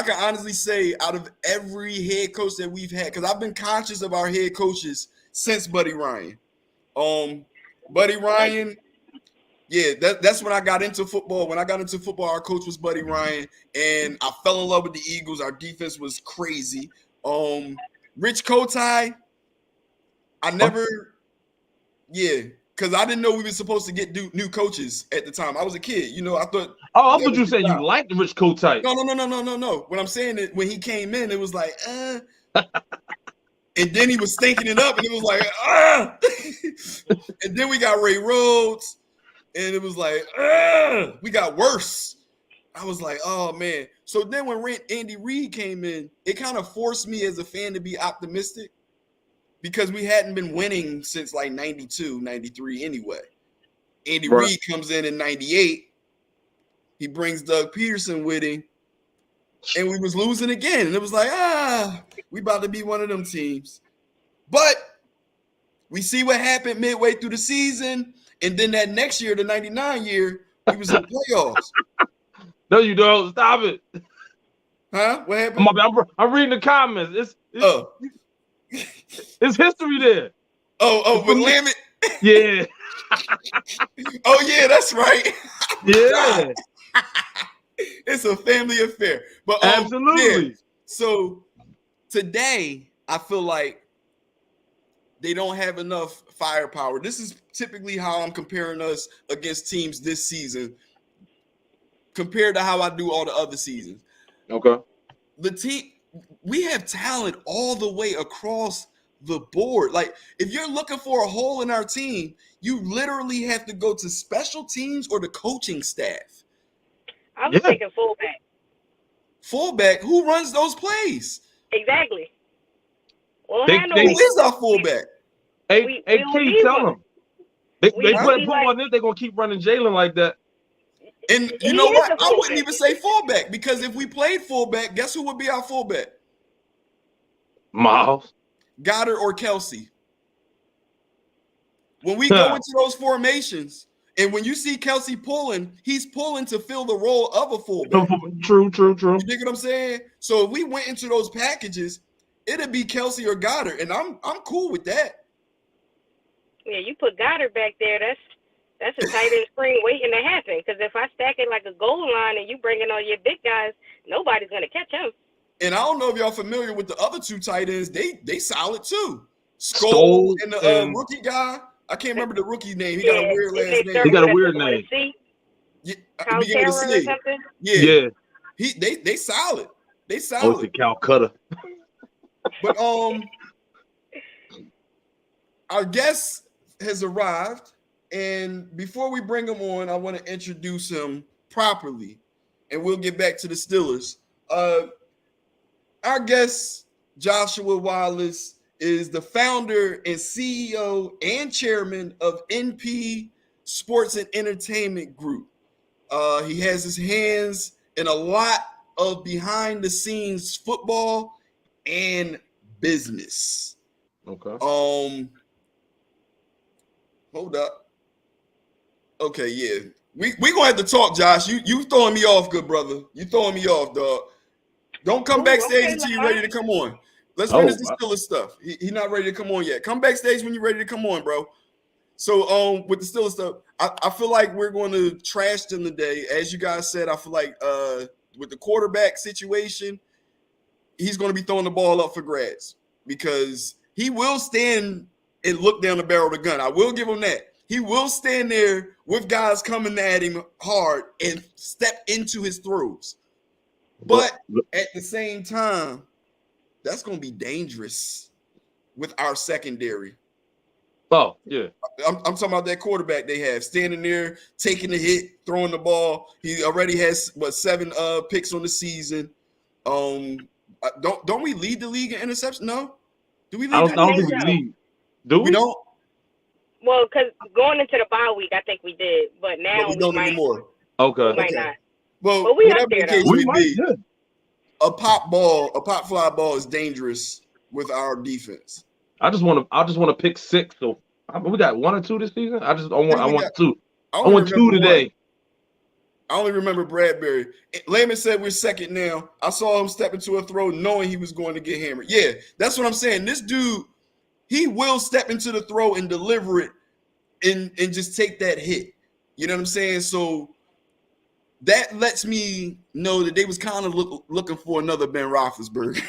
can honestly say out of every head coach that we've had, because I've been conscious of our head coaches since Buddy Ryan. Buddy Ryan, Yeah, that's when I got into football. When I got into football, our coach was Buddy Ryan, and I fell in love with the Eagles. Our defense was crazy. Rich Kotite, I never, because I didn't know we were supposed to get new coaches at the time. I was a kid, I thought. Oh, I thought you said you liked the Rich Kotite. No. What I'm saying is when he came in, it was like, and then he was stinking it up, and it was like, and then we got Ray Rhodes. And it was like, we got worse. I was like, oh, man. So then when Andy Reid came in, it kind of forced me as a fan to be optimistic because we hadn't been winning since like 92, 93 anyway. Andy Reid comes in 98. He brings Doug Peterson with him. And we was losing again. And it was like, we about to be one of them teams. But we see what happened midway through the season. And then that next year, the 99 year, we was in the playoffs. No, you don't. Stop it. Huh? What happened? I'm reading the comments. It's history there. With Lamont? Yeah. Oh, yeah, that's right. Yeah. It's a family affair. But absolutely. Yeah. So today, I feel like they don't have enough firepower. This is typically how I'm comparing us against teams this season compared to how I do all the other seasons. Okay. We have talent all the way across the board. Like, if you're looking for a hole in our team, you literally have to go to special teams or the coaching staff. I was thinking fullback. Fullback? Who runs those plays? Exactly. Well, who is our fullback? Hey, Kate, tell them. They put on this, they're going to keep running Jalen like that. And you know what? I wouldn't even say fullback because if we played fullback, guess who would be our fullback? Miles. Goddard or Kelsey. When we go into those formations, and when you see Kelsey pulling, he's pulling to fill the role of a fullback. True. You dig what I'm saying? So if we went into those packages, it'd be Kelsey or Goddard, and I'm cool with that. Yeah, you put Goddard back there, that's a tight end screen waiting to happen. Because if I stack it like a goal line and you bring in all your big guys, nobody's gonna catch him. And I don't know if y'all familiar with the other two tight ends. They solid too. Skoll and the rookie guy. I can't remember the rookie name. He got a weird last name. He got a weird name. Yeah, I began to see. Yeah. They solid. They Oh, solid. it's a Calcutta. But our guest has arrived, and before we bring him on, I want to introduce him properly, and we'll get back to the Steelers. Our guest, Joshua Wallace, is the founder and CEO and chairman of NP Sports and Entertainment Group. He has his hands in a lot of behind-the-scenes football and business. Okay. Hold up. Okay, yeah. We gonna have to talk, Josh. You throwing me off, good brother. You throwing me off, dog. Don't come backstage until you're ready to come on. Let's finish the Steelers stuff. He's not ready to come on yet. Come backstage when you're ready to come on, bro. So with the Steelers stuff, I feel like we're going to trash them today. As you guys said, I feel like with the quarterback situation, he's going to be throwing the ball up for grabs because he will stand and look down the barrel of the gun. I will give him that. He will stand there with guys coming at him hard and step into his throws. But at the same time, that's going to be dangerous with our secondary. Oh, yeah. I'm talking about that quarterback they have standing there, taking the hit, throwing the ball. He already has, 7 picks on the season. Don't we lead the league in interceptions? No? Do we lead? I don't think we lead. Do we? We don't? Well, because going into the bye week, I think we did. But now we don't anymore. Okay. We might not. Well, but we whatever up there, the case though. may be, a pop fly ball is dangerous with our defense. I just want to pick 6. So we got 1 or 2 this season. I want 2. I want 2 today. I only remember Bradbury. Layman said we're second now. I saw him step into a throw knowing he was going to get hammered. Yeah, that's what I'm saying. This dude, he will step into the throw and deliver it and just take that hit. You know what I'm saying? So that lets me know that they was kind of looking for another Ben Roethlisberger.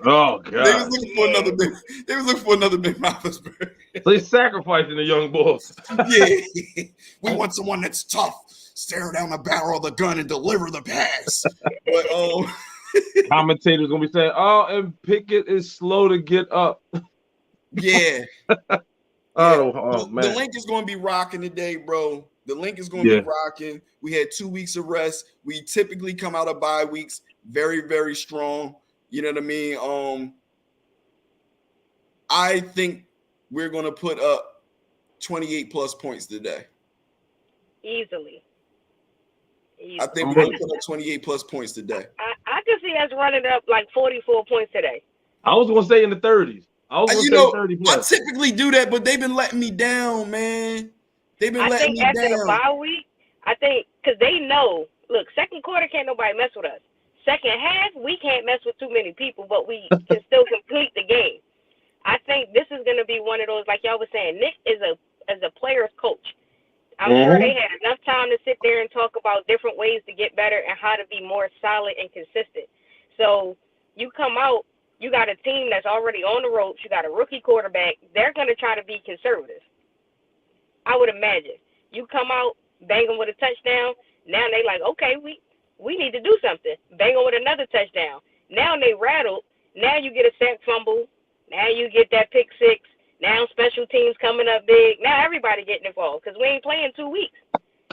Oh They was God. looking for another Ben. They was looking for another Ben Roethlisberger. So he's sacrificing the young bull. Yeah, we want someone that's tough, stare down the barrel of the gun and deliver the pass. But Commentators gonna be saying, "Oh, and Pickett is slow to get up." yeah. Oh man. The link is going to be rocking today, bro. The link is going to be rocking. We had 2 weeks of rest. We typically come out of bye weeks very, very strong. You know what I mean? I think we're going to put up 28 plus points today. Easily. I think we're going to put up 28 plus points today. I could see us running up like 44 points today. I was gonna say in the 30s. I was gonna say 30 plus. I typically do that, but they've been letting me down, man. They've been letting me down. I think after the bye week, because they know, look, second quarter can't nobody mess with us. Second half, we can't mess with too many people, but we can still complete the game. I think this is going to be one of those, like y'all was saying, Nick is a player's coach. I'm sure they had enough time to sit there and talk about different ways to get better and how to be more solid and consistent. So you come out, you got a team that's already on the ropes. You got a rookie quarterback. They're going to try to be conservative. I would imagine. You come out, bang them with a touchdown. Now they like, okay, we need to do something. Bang them with another touchdown. Now they rattled. Now you get a sack fumble. Now you get that pick six. Now special teams coming up big. Now everybody getting involved because we ain't playing 2 weeks.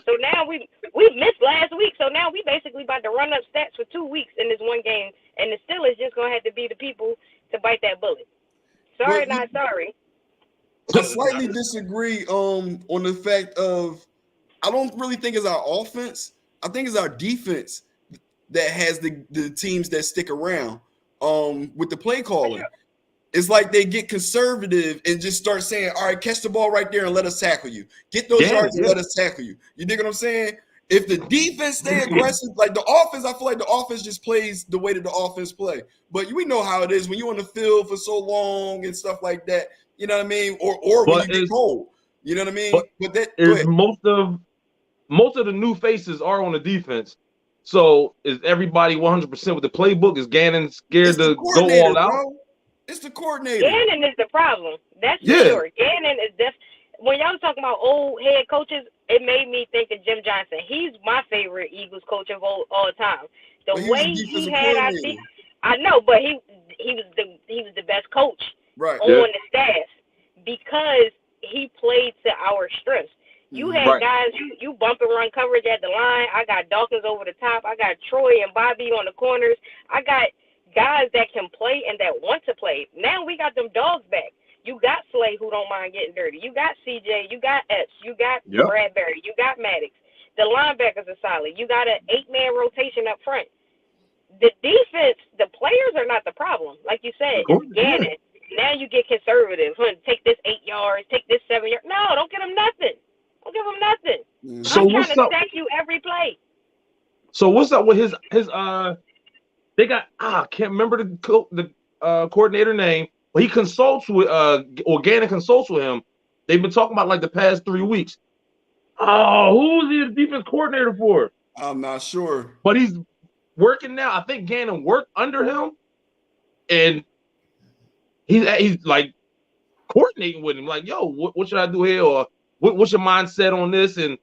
So now we missed last week. So now we basically about to run up stats for 2 weeks in this one game. And the Steelers just going to have to be the people to bite that bullet. Sorry, not sorry. I slightly disagree on the fact of I don't really think it's our offense. I think it's our defense that has the teams that stick around with the play calling. It's like they get conservative and just start saying, all right, catch the ball right there and let us tackle you. Get those yards and let us tackle you. You dig what I'm saying? If the defense stay aggressive, like the offense, I feel like the offense just plays the way that the offense play. But we know how it is when you're on the field for so long and stuff like that. You know what I mean? Or when you get cold. You know what I mean? But that is most of the new faces are on the defense. So is everybody 100% with the playbook? Is Gannon scared to go all out? Bro. It's the coordinator. Gannon is the problem. That's for sure. Gannon is when y'all was talking about old head coaches, it made me think of Jim Johnson. He's my favorite Eagles coach of all time. The way he had our team, I know, but he was the best coach on the staff because he played to our strengths. You had guys, you bump and run coverage at the line. I got Dawkins over the top. I got Troy and Bobby on the corners. I got guys that can play and that want to play. Now we got them dogs back. You got Slay who don't mind getting dirty. You got CJ. You got Epps. You got Bradbury. You got Maddox. The linebackers are solid. You got an 8-man rotation up front. The defense, the players are not the problem. Like you said, it's Gannon. Now you get conservative. Take this 8 yards. Take this 7 yards. No, don't get them nothing. Don't give them nothing. So I'm trying to stack you every play. So what's up with his they got I can't remember the coordinator name, but he consults with Gannon consults with him. They've been talking about like the past 3 weeks. Oh, who's the defense coordinator for? I'm not sure. But he's working now. I think Gannon worked under him, and he's like coordinating with him. Like, yo, what should I do here? Or what's your mindset on this? And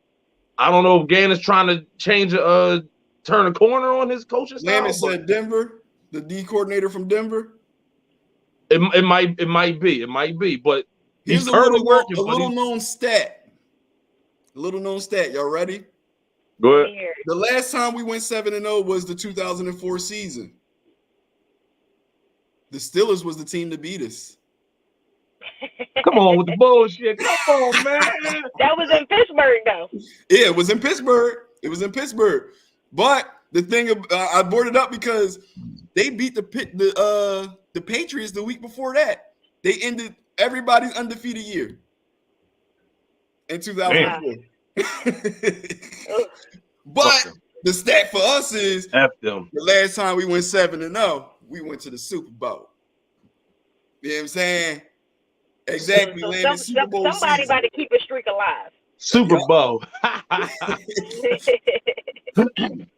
I don't know if Gannon's trying to change turn a corner on his coaching style. Landon said Denver, the D coordinator from Denver. It might be, but he's currently working. A little known stat. Y'all ready? Go ahead. The last time we went 7-0 was the 2004 season. The Steelers was the team to beat us. Come on with the bullshit. Come on, man. That was in Pittsburgh, though. Yeah, it was in Pittsburgh. But the thing, I brought it up because they beat the Patriots the week before that. They ended everybody's undefeated year in 2004. But the stat for us is the last time we went 7-0, we went to the Super Bowl. You know what I'm saying? Exactly. So somebody about to keep a streak alive. Super Bowl.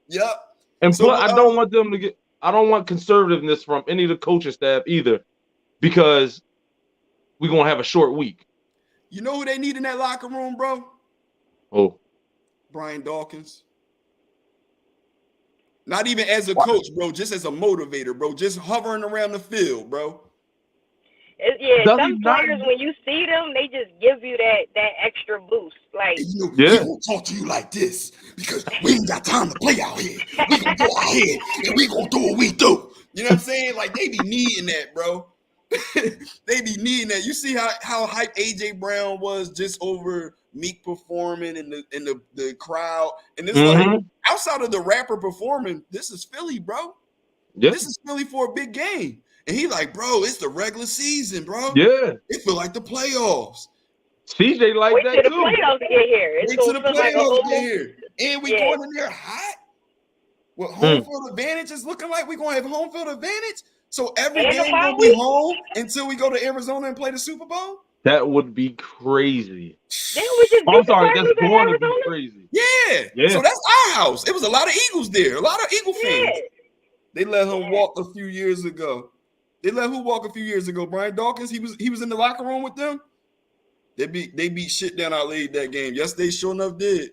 Yep. And So, plus, I don't want them to get. I don't want conservativeness from any of the coaching staff either, because we're gonna have a short week. You know who they need in that locker room, bro? Oh, Brian Dawkins. Not even as a coach, bro, just as a motivator, bro. Just hovering around the field, bro. Yeah, Does some he not- players, when you see them, they just give you that extra boost. Like, You know, Yeah. he gonna talk to you like this because we ain't got time to play out here. We gonna go out here and we gonna do what we do. You know what I'm saying? Like, they be needing that, bro. They be needing that. You see how hype AJ Brown was just over Meek performing in the crowd, and it's like outside of the rapper performing, this is Philly, bro. yeah, This is Philly for a big game. And he like, bro, it's the regular season, bro. yeah. It feel like the playoffs. CJ like wait that till the too. playoffs get here. It's Wait till gonna the feel like a playoffs whole get here. And we going in there hot. With home field advantage is looking like we're gonna have home field advantage. So every And the game bye gonna be week. home until we go to Arizona and play the Super Bowl. That would be crazy. Then we just I'm beat the sorry, that's Cardinals in going to be Arizona. crazy. Yeah. Yeah. So that's our house. It was a lot of Eagles there, a lot of Eagle fans. Yeah. They let him walk a few years ago. They let who walk a few years ago? Brian Dawkins. He was in the locker room with them. They beat shit down our league that game. Yes, they sure enough did.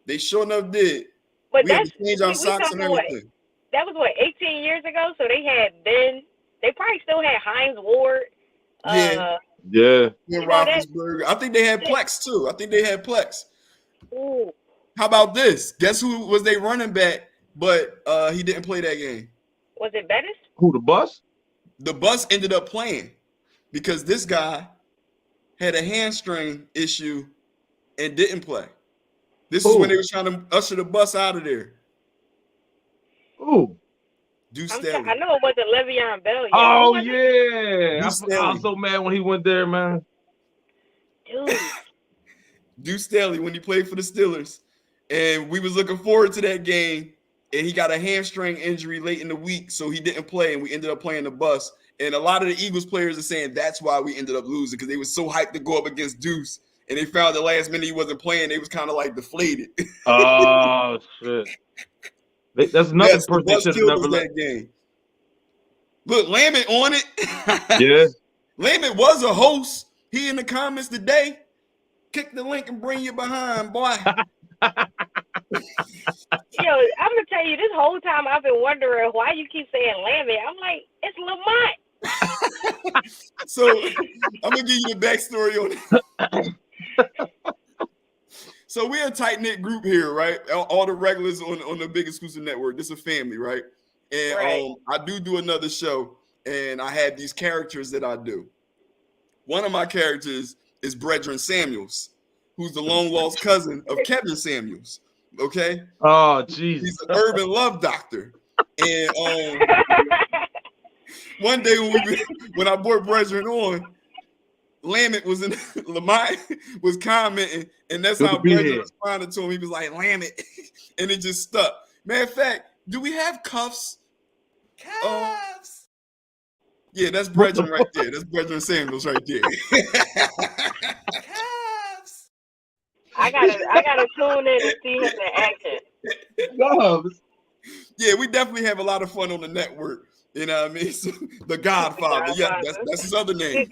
They sure enough did. But We had that's to change our we socks and talking what? everything. That was what 18 years ago. So they had been. They probably still had Hines Ward. Yeah. Yeah. In You know that- Roethlisberger. I think they had Plex too. I think they had Plex. Ooh. How about this? Guess who was they running back, but he didn't play that game? Was it Bettis? Who, the bus? The bus ended up playing because this guy had a hamstring issue and didn't play. This is when they were trying to usher the bus out of there. Ooh. Deuce I Staley. know it wasn't Le'Veon Bell yet. Oh, Who was it? yeah. Deuce I Staley. was so mad when he went there, man. Dude. Deuce Staley when he played for the Steelers. And we was looking forward to that game. And he got a hamstring injury late in the week, so he didn't play, and we ended up playing the bus. And a lot of the Eagles players are saying that's why we ended up losing, because they were so hyped to go up against Deuce. And they found the last minute he wasn't playing. They was kind of like deflated. Oh, shit. That's nothing Yes, the person bus should have killed never us let. that game. Look, Lamont on it. Yeah. Lamont was a host. He in the comments today. Kick the link and bring you behind, boy. Yo, I'm gonna tell you, this whole time I've been wondering why you keep saying Lamont. I'm like, it's Lamont. So I'm gonna give you the backstory on it. So we're a tight-knit group here, right? All the regulars on the Big Exclusive Network. This is a family, right? And Right. I do another show, and I have these characters that I do. One of my characters is Brethren Samuels, who's the long-lost cousin of Kevin Samuels. Okay? Oh, jeez. He's an urban love doctor. And one day when I brought Brethren on, Lamont was in Lamont was commenting, and that's Good how to be Brethren here. responded to him. He was like, Lamont, and it just stuck. Matter of fact, do we have cuffs? Cuffs. Yeah, that's Brethren right there. That's Brethren Samuels right there. Cuffs. I gotta tune in and see him in action. Gloves. Yeah, we definitely have a lot of fun on the network. You know what I mean? So, the Godfather. Yeah, that's his other name.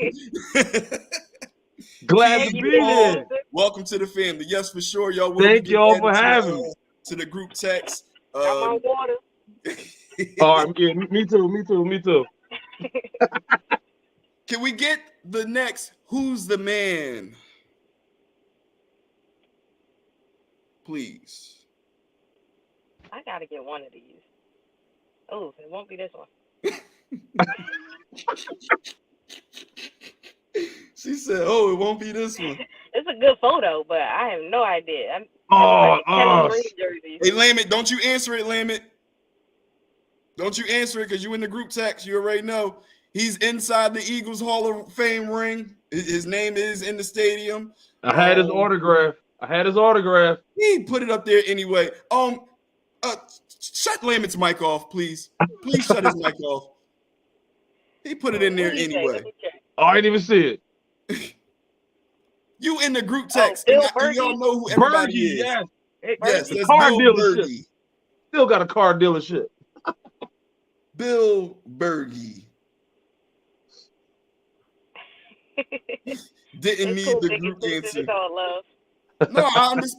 Glad Thank to you, be Paul. here. Welcome to the family. Yes, for sure, y'all. Thank y'all for having me. To the group text. I'm on water. All right, yeah, me too. Can we get the next Who's the Man? Please. I gotta get one of these. Oh, it won't be this one. She said, "Oh, it won't be this one." It's a good photo, but I have no idea. Oh, jerseys. Hey, Lamont, don't you answer it, Lamont. Don't you answer it, because you in the group text. You already know he's inside the Eagles Hall of Fame ring. His name is in the stadium. I had his autograph. He put it up there anyway. Shut Lamont's mic off, please. Please shut his mic off. He put it in there What do you say? anyway. Let me check. Oh, I didn't even see it. You in the group text, Bill and y'all Berge? know who everybody Bergie, is. yes. Yes, The that's car Bill dealership. Berge. Still got a car dealership. Bill Berge. Didn't It's need cool, the big group exclusive. answer. It's all love. No,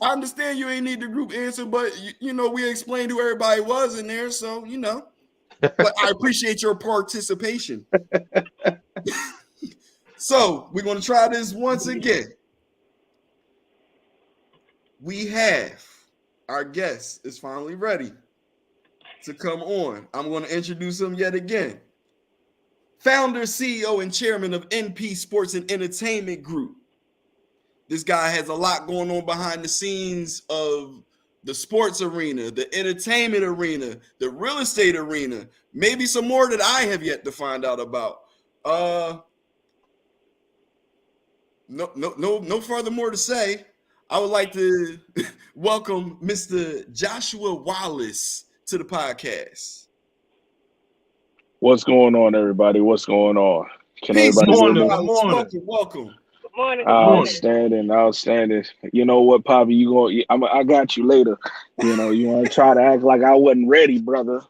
I understand you ain't need the group answer, but you know we explained who everybody was in there, so you know. But I appreciate your participation. So we're gonna try this once again. We have our guest is finally ready to come on. I'm going to introduce him yet again. Founder, CEO, and chairman of NP Sports and Entertainment Group. This guy has a lot going on behind the scenes of the sports arena, the entertainment arena, the real estate arena, maybe some more that I have yet to find out about. No further more to say. I would like to welcome Mr. Joshua Wallace to the podcast. What's going on, everybody? What's going on? Can Peace, everybody hear Mr. me? Wallace. morning. Welcome. Good morning. Outstanding. You know what, Poppy? I got you later. You know, you want to try to act like I wasn't ready, brother.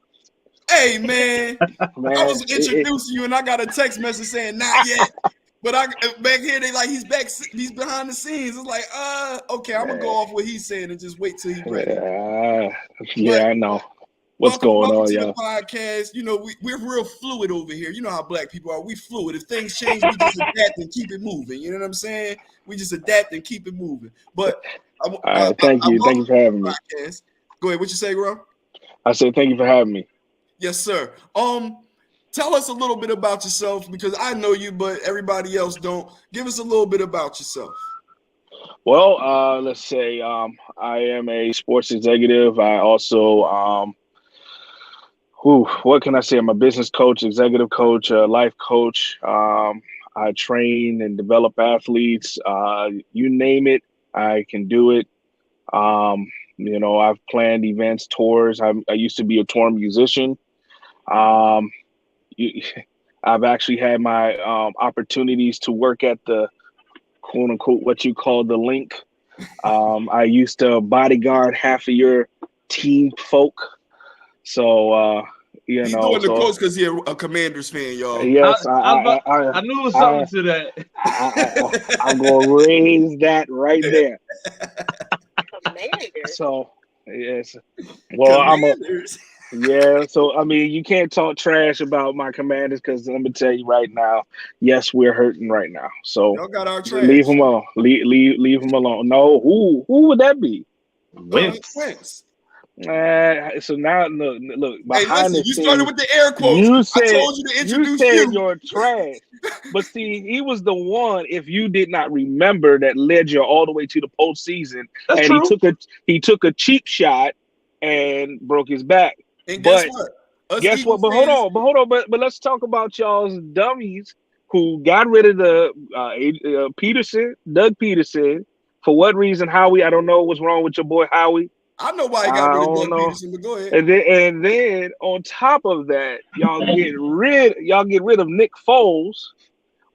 Hey, man. Man, I was introducing you, and I got a text message saying not yet. But back here, they like he's behind the scenes. It's like, okay, I'm gonna go off what he's saying and just wait till he's ready. I know. What's going welcome on, to y'all? the podcast. You know, we're real fluid over here. You know how black people are. We fluid. If things change, we just adapt and keep it moving. You know what I'm saying? We just adapt and keep it moving. But Thank you for having me. Podcast. Go ahead. What you say, bro? I said thank you for having me. Yes, sir. Tell us a little bit about yourself because I know you, but everybody else don't. Give us a little bit about yourself. Well, let's say I am a sports executive. I also what can I say? I'm a business coach, executive coach, life coach. I train and develop athletes. You name it, I can do it. You know, I've planned events, tours. I used to be a tour musician. I've actually had my opportunities to work at the quote unquote what you call the link. I used to bodyguard half of your team folk. So He's doing the coach because he's a Commanders fan, y'all. Yes, I knew it was something to that. I'm gonna raise that right there. Commanders. So yes, well, Commanders. So I mean, you can't talk trash about my Commanders because let me tell you right now, yes, we're hurting right now. So y'all got our trash. leave them alone. Leave them alone. No, who would that be? Wentz. So now look behind you started with the air quotes. I told you to introduce you. You're trash. But see, he was the one, if you did not remember, that led you all the way to the postseason. That's and true. he took a cheap shot and broke his back. And guess what? Guess what? But hold on. But let's talk about y'all's dummies who got rid of the Doug Peterson. For what reason, Howie? I don't know what's wrong with your boy Howie. I know why he got rid of Doug Peterson, but go ahead. And then on top of that, y'all get rid of Nick Foles,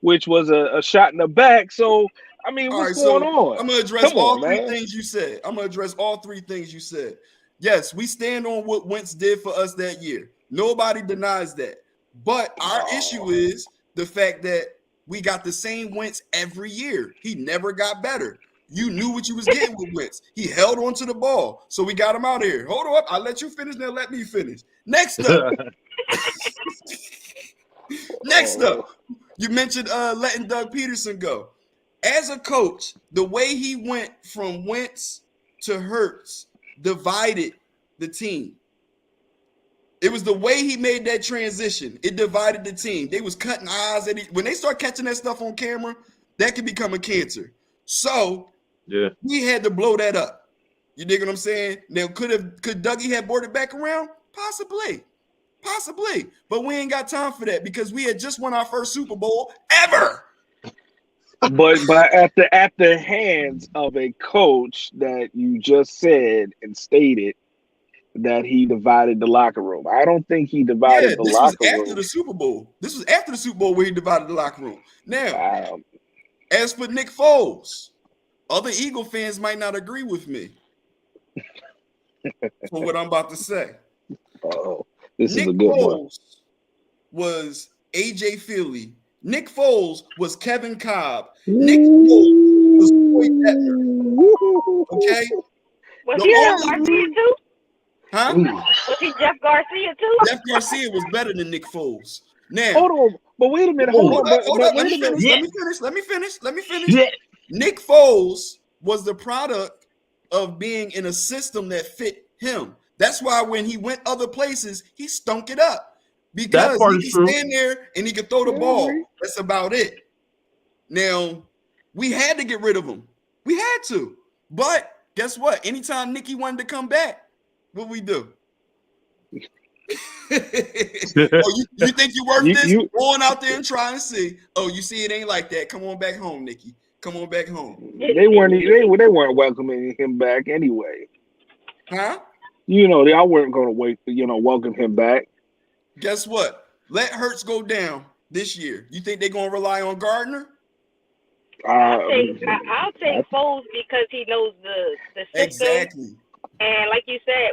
which was a shot in the back. So I mean, what's going on? I'm gonna address all three things you said. Yes, we stand on what Wentz did for us that year. Nobody denies that. But our issue is the fact that we got the same Wentz every year. He never got better. You knew what you was getting with Wentz. He held on to the ball. So we got him out of here. Hold on. I'll let you finish, then let me finish. Next up. You mentioned letting Doug Peterson go. As a coach, the way he went from Wentz to Hurts divided the team. It was the way he made that transition. It divided the team. They was cutting eyes at when they start catching that stuff on camera, that can become a cancer. So we had to blow that up. You dig what I'm saying? Now, could Dougie have brought it back around? Possibly. But we ain't got time for that because we had just won our first Super Bowl ever. But at the hands of a coach that you just said and stated that he divided the locker room. I don't think he divided the locker room. This was after the Super Bowl. This was after the Super Bowl where he divided the locker room. Now, as for Nick Foles, Other Eagle fans might not agree with me for what I'm about to say. Oh, this Nick is a good one. Foles was AJ Philly. Nick Foles was Kevin Cobb. Nick Foles was Troy Detmer. Okay? Was The he Jeff only- Garcia too? Huh? Was he Jeff Garcia too? Jeff Garcia was better than Nick Foles. Now, Hold on, but wait a minute. hold Hold on, up. but Let wait me a minute. finish. Let me finish. Yeah. Nick Foles was the product of being in a system that fit him. That's why when he went other places, he stunk it up because part he is could true. stand there and he could throw the ball. That's about it. Now, we had to get rid of him. We had to. But guess what? Anytime Nicky wanted to come back, what we do? Oh, you think you worth this? Go on out there and try and see. Oh, you see it ain't like that. Come on back home, Nicky. Come on back home. They weren't welcoming him back anyway. Huh? You know, they weren't going to welcome him back. Guess what? Let Hurts go down this year. You think they're going to rely on Gardner? I'll take Foles because he knows the system. Exactly. And like you said,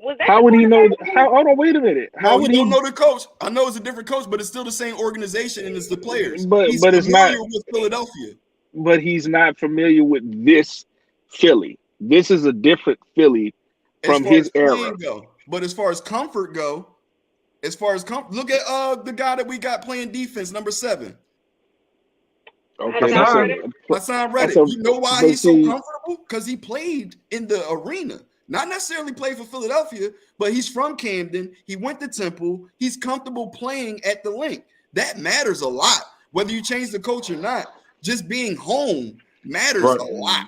was that? How would he know? Hold on, wait a minute. How would he he don't know the coach? I know it's a different coach, but it's still the same organization and it's the players. But He's it's not with Philadelphia. But he's not familiar with this Philly. This is a different Philly from his era. But as far as comfort go, look at the guy that we got playing defense, number 7. Okay, Hassan Reddick. You know why he's so comfortable? Because he played in the arena. Not necessarily played for Philadelphia, but he's from Camden. He went to Temple. He's comfortable playing at the link. That matters a lot. Whether you change the coach or not, just being home matters a lot.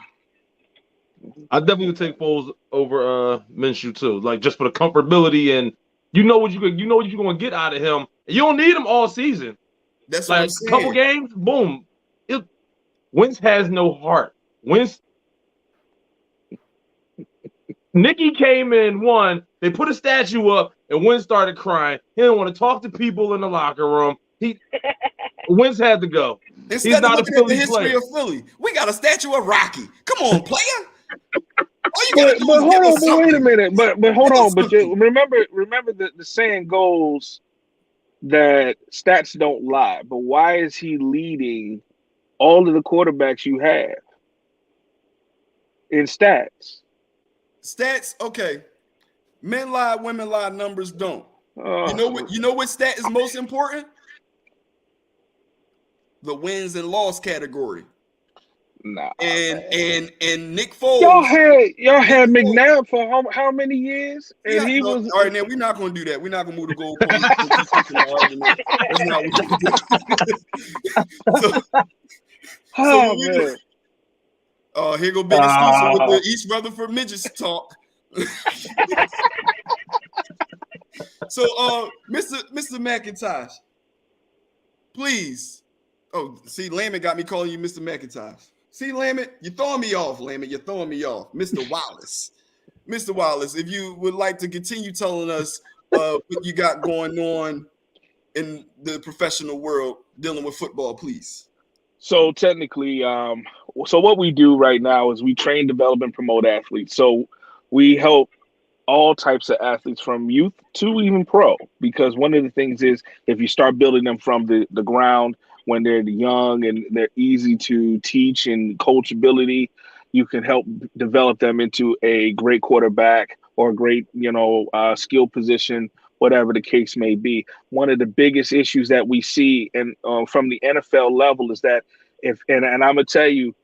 I definitely would take Foles over Minshew too. Like just for the comfortability and you know what you're going to get out of him. You don't need him all season. That's like what I'm saying. A couple games, boom. Wentz has no heart. Nicky came in, won. They put a statue up, and Wentz started crying. He didn't want to talk to people in the locker room. Wentz had to go. Instead He's not of looking at the history of Philly, we got a statue of Rocky. Come on, player. All you gotta do is give us something. Wait a minute. But hold on. But remember the saying goes that stats don't lie. But why is he leading all of the quarterbacks you have in stats? Stats, okay. Men lie, women lie, numbers don't. You know what stat is most important? The wins and loss category. Nah. And Nick Foles. Y'all had McNabb for how many years? And he was all right. Now we're not going to do that. We're not going to move the goalpost. That's not what we're doing. Here go Big Exclusive with the East Rutherford Midgets talk. So, Mr. McIntosh, please. Oh, see, Lamont got me calling you Mr. McIntosh. See, Lamont, you're throwing me off, Lamont. You're throwing me off. Mr. Wallace. Mr. Wallace, if you would like to continue telling us what you got going on in the professional world dealing with football, please. So technically, so what we do right now is we train, develop, and promote athletes. So we help all types of athletes from youth to even pro, because one of the things is if you start building them from the ground when they're young and they're easy to teach and coachability, you can help develop them into a great quarterback or a great, skill position, whatever the case may be. One of the biggest issues that we see from the NFL level is that and I'm going to tell you,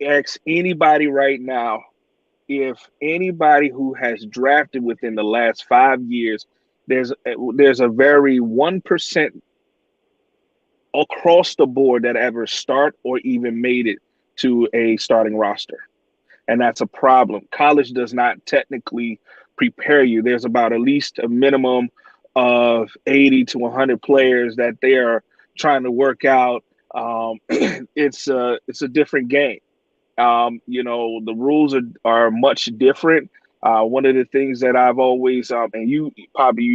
ask anybody right now, if anybody who has drafted within the last 5 years, there's a very 1% across the board that ever start or even made it to a starting roster. And that's a problem. College does not technically prepare you. There's about at least a minimum of 80 to 100 players that they are trying to work out. It's a different game. The rules are much different. One of the things that I've always, and you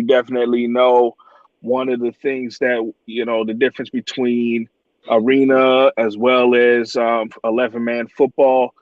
definitely know, one of the things that, the difference between arena, as well as 11-man football.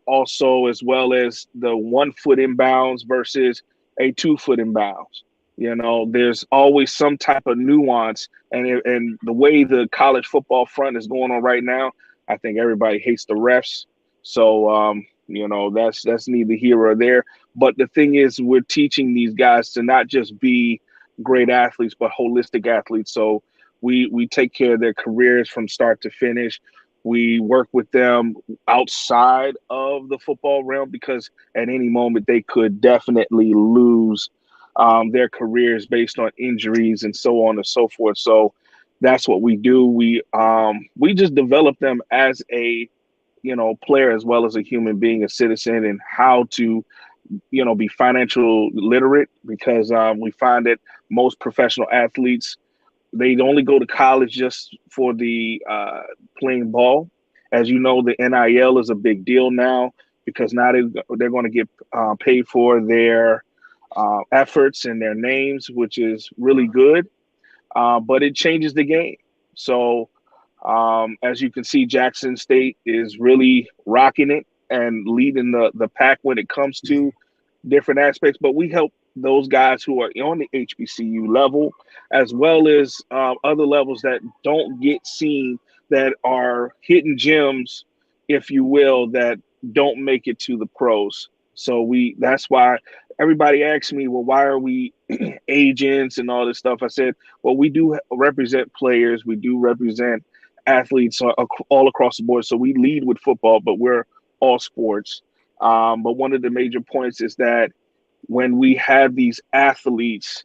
Also, as well as the 1 foot inbounds versus a 2 foot inbounds. You know, there's always some type of nuance, and the way the college football front is going on right now, I think everybody hates the refs. So, you know, that's neither here or there. But the thing is, we're teaching these guys to not just be great athletes, but holistic athletes. So we take care of their careers from start to finish. We work with them outside of the football realm because at any moment they could definitely lose their careers based on injuries and so on and so forth. So that's what we do. We just develop them as a player as well as a human being, a citizen, and how to be financial literate, because we find that most professional athletes, they only go to college just for the playing ball. As you know, the NIL is a big deal now because now they're going to get paid for their efforts and their names, which is really good. But it changes the game. So as you can see, Jackson State is really rocking it and leading the pack when it comes to different aspects. But we help those guys who are on the HBCU level, as well as other levels that don't get seen, that are hidden gems, if you will, that don't make it to the pros. So that's why everybody asks me, well, why are we agents and all this stuff? I said, well, we do represent players. We do represent athletes all across the board. So we lead with football, but we're all sports. But one of the major points is that when we have these athletes,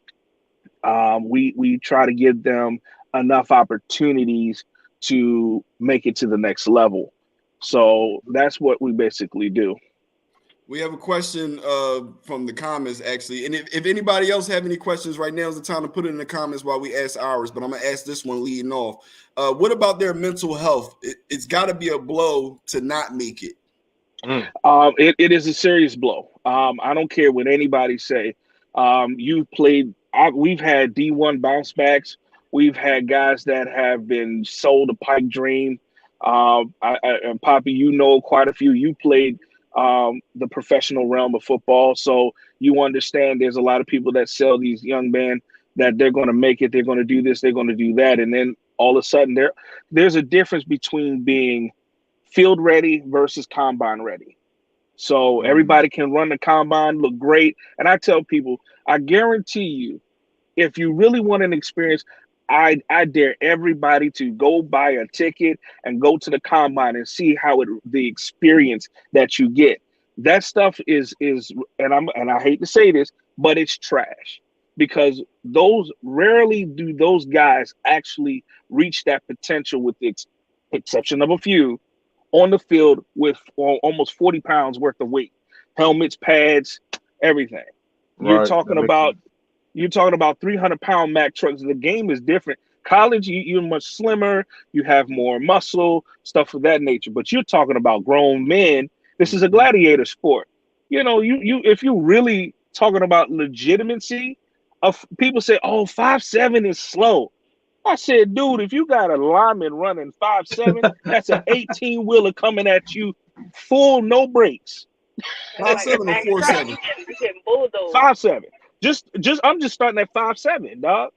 we try to give them enough opportunities to make it to the next level. So that's what we basically do. We have a question from the comments, actually. And if anybody else have any questions, right now is the time to put it in the comments while we ask ours. But I'm going to ask this one leading off. What about their mental health? It's got to be a blow to not make it. It is a serious blow. I don't care what anybody say. You've played. We've had D1 bounce backs. We've had guys that have been sold a pipe dream. And Poppy, you know quite a few. You played the professional realm of football, so you understand there's a lot of people that sell these young men that they're going to make it, they're going to do this, they're going to do that, and then all of a sudden there's a difference between being field ready versus combine ready. So everybody can run the combine, look great, and I tell people, I guarantee you, if you really want an experience, I dare everybody to go buy a ticket and go to the combine and see how the experience that you get. That stuff is and I hate to say this, but it's trash, because rarely do those guys actually reach that potential, with the exception of a few, on the field with almost 40 pounds worth of weight, helmets, pads, everything. You're talking about 300-pound Mack trucks. The game is different. College, you're much slimmer. You have more muscle, stuff of that nature. But you're talking about grown men. This is a gladiator sport. You know, you if you're really talking about legitimacy, people say, oh, 5'7" is slow. I said, dude, if you got a lineman running 5'7", that's an 18-wheeler coming at you full, no brakes. 5'7" or 4'7"? 5'7". I'm just starting at 5'7", dog.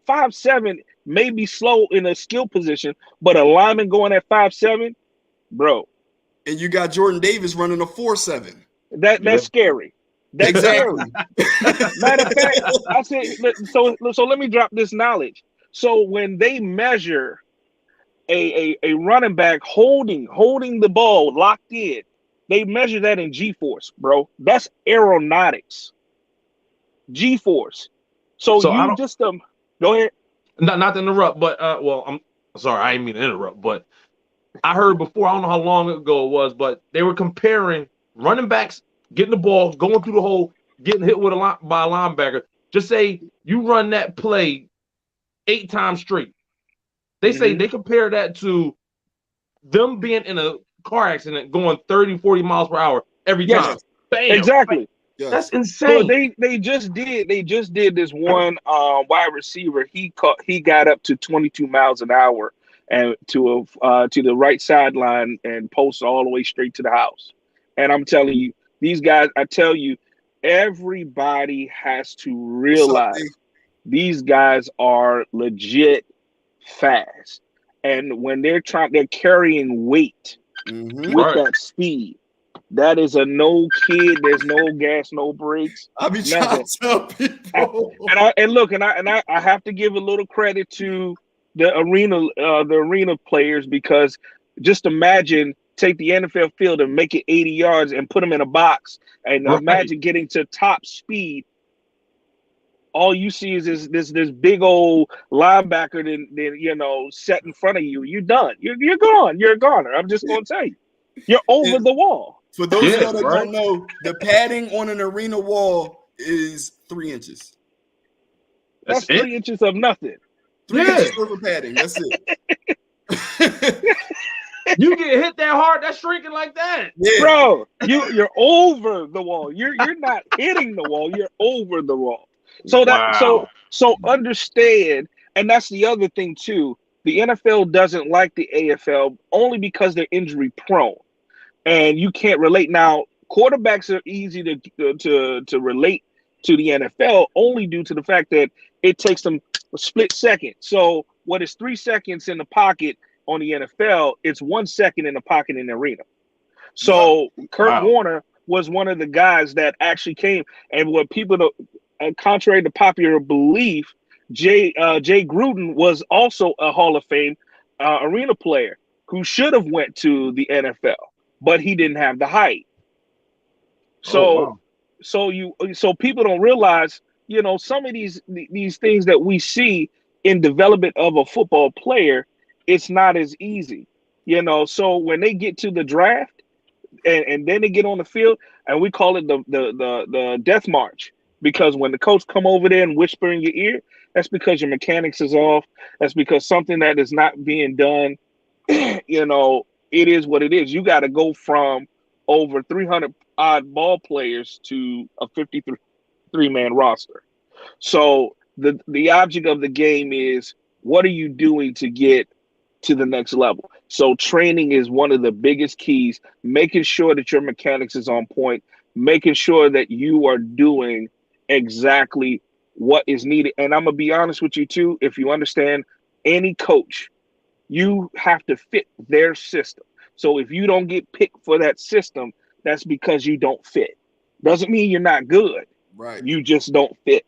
5'7" may be slow in a skill position, but a lineman going at 5'7", bro. And you got Jordan Davis running a 4'7". That's scary. That's exactly. Scary. Matter of fact, I said, so let me drop this knowledge. So when they measure a running back holding the ball locked in, they measure that in G-force, bro. That's aeronautics. G-force. So you just go ahead. Not to interrupt, but I'm sorry, I didn't mean to interrupt, but I heard before, I don't know how long ago it was, but they were comparing running backs getting the ball, going through the hole, getting hit by a linebacker. Just say you run that play 8 times straight. They say they compare that to them being in a car accident going 30, 40 miles per hour every time. Bam. Exactly. Yes. That's insane. So they just did this one wide receiver. He got up to 22 miles an hour, and to the right sideline and post all the way straight to the house. And I'm telling you, these guys, I tell you, everybody has to realize these guys are legit fast. And when they're carrying weight with that speed, that is a no kid. There's no gas, no brakes. I be trying to tell people. I have to give a little credit to the arena players, because just imagine, take the NFL field and make it 80 yards and put them in a box, and imagine getting to top speed. All you see is this big old linebacker then set in front of you. You're done. You're gone. You're a goner. I'm just gonna tell you, you're over the wall. For those of y'all that don't know, the padding on an arena wall is 3 inches. That's 3 inches of nothing. 3 inches of padding. That's it. You get hit that hard, that's shrinking like that. Yeah. Bro, you're over the wall. You're not hitting the wall. You're over the wall. So understand, and that's the other thing too. The NFL doesn't like the AFL only because they're injury prone, and you can't relate. Now, quarterbacks are easy to relate to the NFL only due to the fact that it takes them a split second. So what is 3 seconds in the pocket on the NFL, it's 1 second in the pocket in the arena. So Kurt Warner was one of the guys that actually came, and what people contrary to popular belief, Jay Gruden was also a Hall of Fame arena player who should have went to the NFL, but he didn't have the height. So people don't realize, some of these things that we see in development of a football player, it's not as easy. So when they get to the draft and then they get on the field, and we call it the death march. Because when the coach come over there and whisper in your ear, that's because your mechanics is off. That's because something that is not being done. It is what it is. You got to go from over 300 odd ball players to a 53-man roster. So the object of the game is, what are you doing to get to the next level? So training is one of the biggest keys, making sure that your mechanics is on point, making sure that you are doing exactly what is needed. And I'm gonna be honest with you too, if you understand, any coach, you have to fit their system. So if you don't get picked for that system, that's because you don't fit. Doesn't mean you're not good. Right. You just don't fit.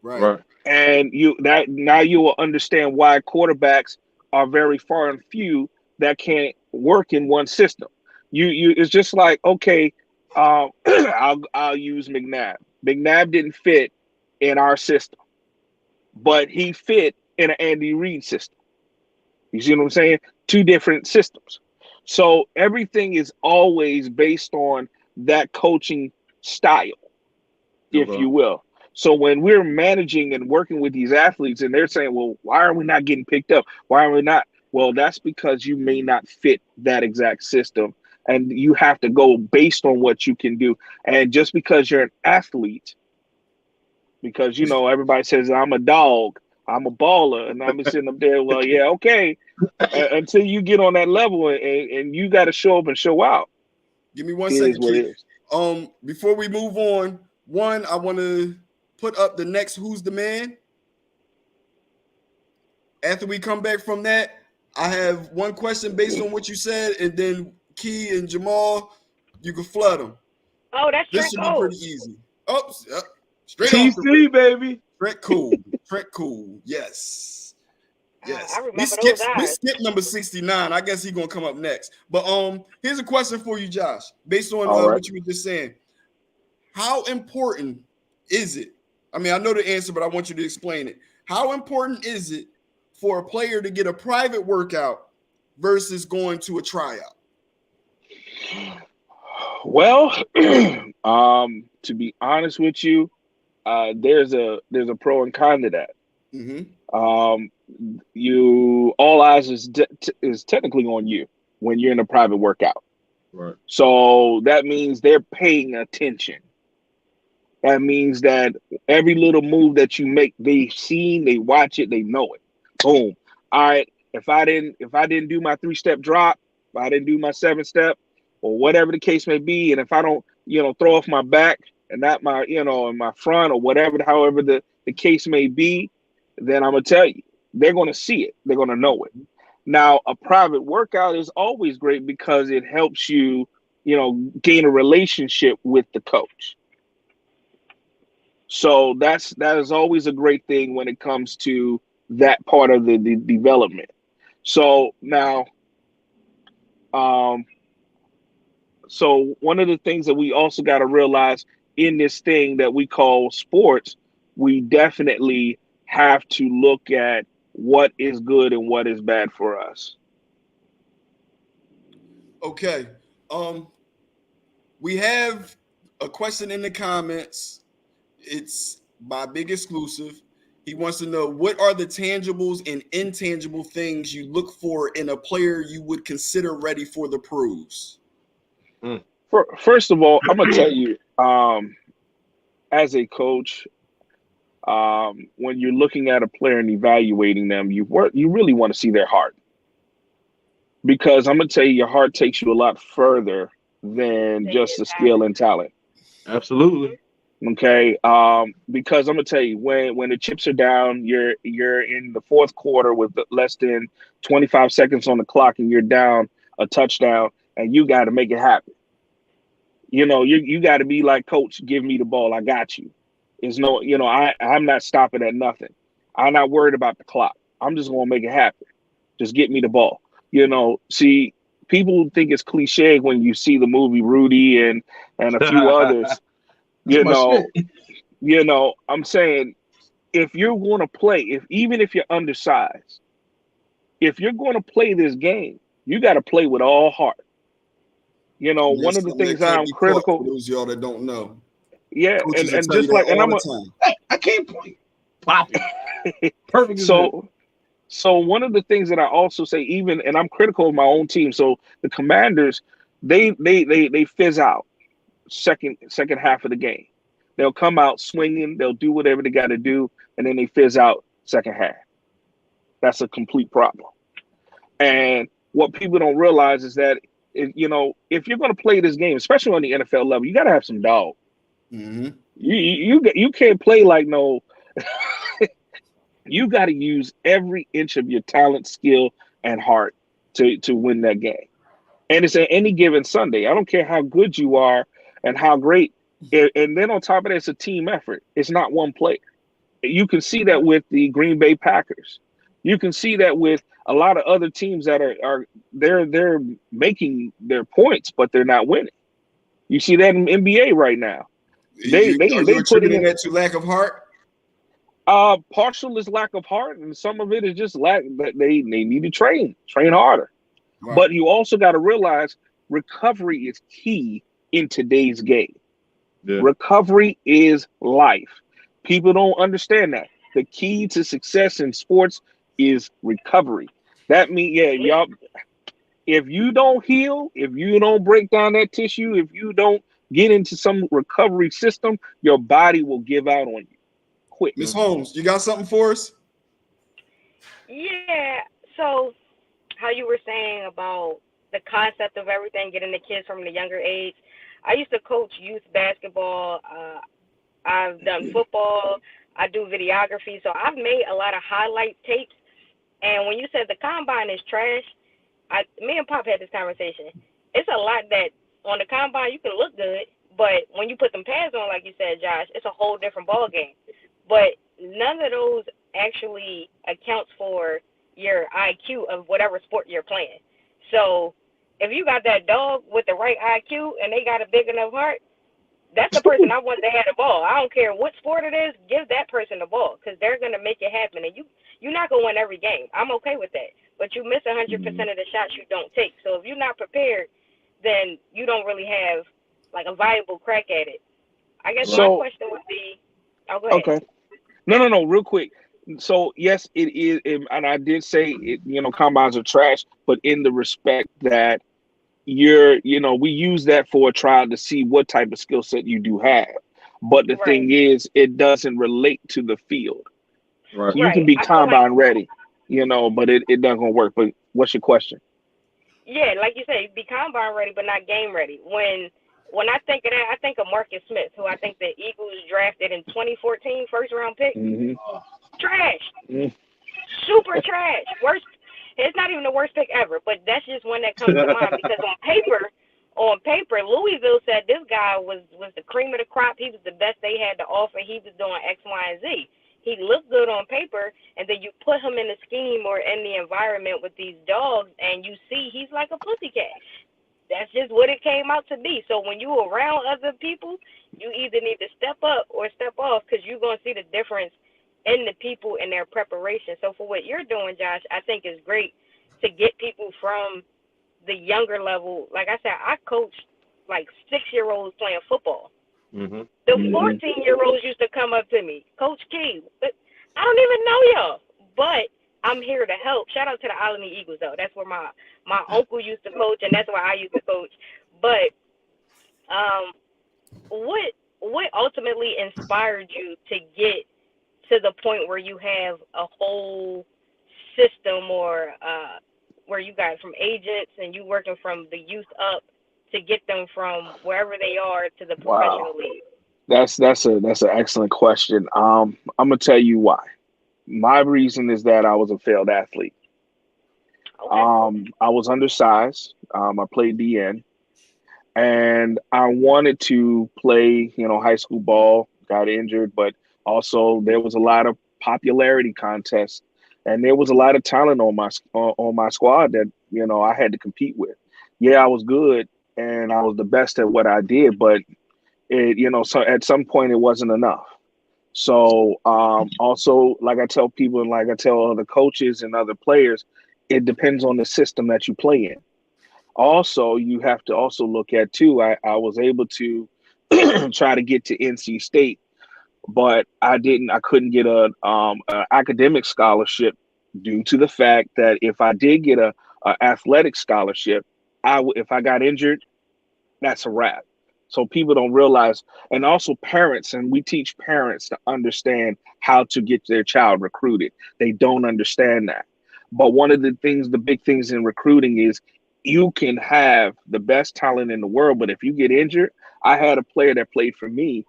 Right. And now you will understand why quarterbacks are very far and few that can't work in one system. You it's just like, okay, I'll use McNabb. McNabb didn't fit in our system, but he fit in an Andy Reid system. You see what I'm saying? Two different systems. So everything is always based on that coaching style, if you will. So when we're managing and working with these athletes and they're saying, well, why are we not getting picked up? Why are we not? Well, that's because you may not fit that exact system. And you have to go based on what you can do. And just because you're an athlete, because, everybody says I'm a dog, I'm a baller, and I'm sitting up there, well, yeah, okay. Until you get on that level and you got to show up and show out. Give me 1 second, Keith. Before we move on, I want to put up the next Who's the Man. After we come back from that, I have one question based on what you said, and then Key and Jamal, you can flood them. Oh, that's this should be pretty easy. Oh, straight TC, baby. Trent Cool. Yes. I remember we skipped number 69. I guess he's gonna come up next. But here's a question for you, Josh. Based on what you were just saying, how important is it? I mean, I know the answer, but I want you to explain it. How important is it for a player to get a private workout versus going to a tryout? Well, to be honest with you, there's a pro and con to that. All eyes is technically on you when you're in a private workout. Right. So that means they're paying attention. That means that every little move that you make, they've seen, they watch it, they know it. Boom. All right. If I didn't do my 3-step drop, if I didn't do my 7-step, or whatever the case may be, and if I don't, throw off my back and not my, in my front or whatever, however the case may be, then I'm gonna tell you, they're gonna see it, they're gonna know it. Now, a private workout is always great because it helps you, gain a relationship with the coach. So that is always a great thing when it comes to that part of the development. So now, so one of the things that we also got to realize in this thing that we call sports, we definitely have to look at what is good and what is bad for us. Okay. We have a question in the comments. It's by Big Exclusive. He wants to know, what are the tangibles and intangible things you look for in a player you would consider ready for the pros? First of all, I'm gonna tell you, as a coach, when you're looking at a player and evaluating them, you really want to see their heart, because I'm gonna tell you, your heart takes you a lot further than just the skill and talent. Absolutely. Okay, because I'm gonna tell you, when the chips are down, you're in the fourth quarter with less than 25 seconds on the clock, and you're down a touchdown, and you got to make it happen. You got to be like, coach, give me the ball, I got you. There's no, I'm not stopping at nothing. I'm not worried about the clock. I'm just gonna make it happen. Just get me the ball. See, people think it's cliche when you see the movie Rudy and a few others. I'm saying, if you're going to play, even if you're undersized, if you're going to play this game, you got to play with all heart. One of the things that I'm critical. For those of y'all that don't know. Yeah, and just like, and I can't play. Pop it. Perfect. So one of the things that I also say, and I'm critical of my own team. So the Commanders, they fizz out second half of the game. They'll come out swinging. They'll do whatever they got to do, and then they fizz out second half. That's a complete problem. And what people don't realize is that, if you're going to play this game, especially on the NFL level, you got to have some dog. Mm-hmm. You can't play like no. You got to use every inch of your talent, skill, and heart to win that game. And it's at any given Sunday. I don't care how good you are and how great. And then on top of that, it's a team effort. It's not one player. You can see that with the Green Bay Packers. You can see that with a lot of other teams that they're making their points, but they're not winning. You see that in NBA right now. They attributing that to lack of heart. Partial is lack of heart, and some of it is just lack that they need to train harder. Right. But you also got to realize recovery is key in today's game. Yeah. Recovery is life. People don't understand that. The key to success in sports is recovery. That means, y'all, if you don't heal, if you don't break down that tissue, if you don't get into some recovery system, your body will give out on you. Quick. Ms. Holmes, you got something for us? Yeah. So how you were saying about the concept of everything, getting the kids from the younger age. I used to coach youth basketball. I've done football. I do videography. So I've made a lot of highlight tapes. And when you said the combine is trash, me and Pop had this conversation. It's a lot that on the combine you can look good, but when you put them pads on, like you said, Josh, it's a whole different ball game. But none of those actually accounts for your IQ of whatever sport you're playing. So if you got that dog with the right IQ and they got a big enough heart, that's the person I want to have the ball. I don't care what sport it is, give that person the ball because they're going to make it happen. And you're not going to win every game. I'm okay with that. But you miss 100% of the shots you don't take. So if you're not prepared, then you don't really have like a viable crack at it. I guess my question would be, go ahead. Okay. No, real quick. So yes, it is, and I did say it, combines are trash, but in the respect that we use that for a trial to see what type of skill set you do have. But the thing is, it doesn't relate to the field. Right. You can be combine ready. but it doesn't gonna work. But what's your question? Yeah, like you say, be combine ready, but not game ready. When I think of that, I think of Marcus Smith, who I think the Eagles drafted in 2014, first round pick. Mm-hmm. Trash, Mm. super trash. Worst. It's not even the worst pick ever, but that's just one that comes to mind because on paper, Louisville said this guy was the cream of the crop. He was the best they had to offer. He was doing X, Y, and Z. He looked good on paper, and then you put him in the scheme or in the environment with these dogs, and you see he's like a pussycat. That's just what it came out to be. So when you're around other people, you either need to step up or step off because you're going to see the difference in the people and their preparation. So for what you're doing, Josh, I think is great to get people from the younger level. Like I said, I coached like 6-year-olds playing football. Mm-hmm. The 14-year-olds used to come up to me, Coach Key, but I don't even know y'all, but I'm here to help. Shout out to the Alamy Eagles, though. That's where my uncle used to coach, and that's where I used to coach. But what ultimately inspired you to get to the point where you have a whole system or where you got from agents and you working from the youth up to get them from wherever they are to the professional league? That's an excellent question. I'm gonna tell you why. My reason is that I was a failed athlete. Okay. I was undersized. I played DN, and I wanted to play, high school ball. Got injured, but also there was a lot of popularity contests, and there was a lot of talent on my squad that I had to compete with. Yeah, I was good, and I was the best at what I did, but so at some point it wasn't enough. So also, like I tell people and like I tell other coaches and other players, it depends on the system that you play in. Also, you have to also look at too, I was able to try to get to NC State, but I couldn't get a academic scholarship due to the fact that if I did get a athletic scholarship, if I got injured, that's a wrap. So people don't realize, and also parents, and we teach parents to understand how to get their child recruited. They don't understand that. But one of the big things in recruiting is you can have the best talent in the world, but if you get injured, I had a player that played for me,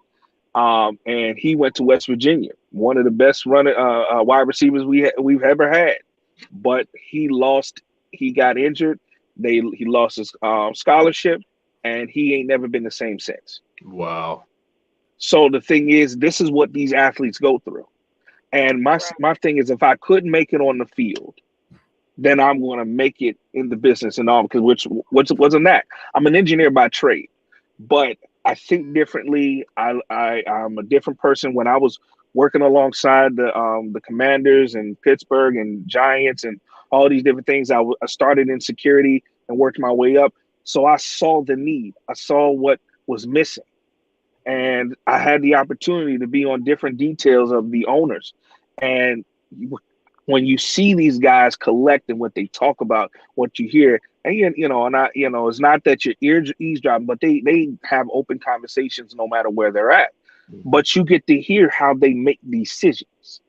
and he went to West Virginia, one of the best wide receivers we've ever had. But he got injured. He lost his scholarship, and he ain't never been the same since. Wow. So the thing is, this is what these athletes go through. And my thing is, if I couldn't make it on the field, then I'm going to make it in the business and all, because which wasn't that. I'm an engineer by trade, but I think differently. I'm a different person. When I was working alongside the Commanders and Pittsburgh and Giants and all these different things, I started in security and worked my way up. So I saw the need. I saw what was missing. And I had the opportunity to be on different details of the owners. And when you see these guys collect and what they talk about, what you hear, and it's not that you're eavesdropping, but they have open conversations no matter where they're at. But you get to hear how they make decisions.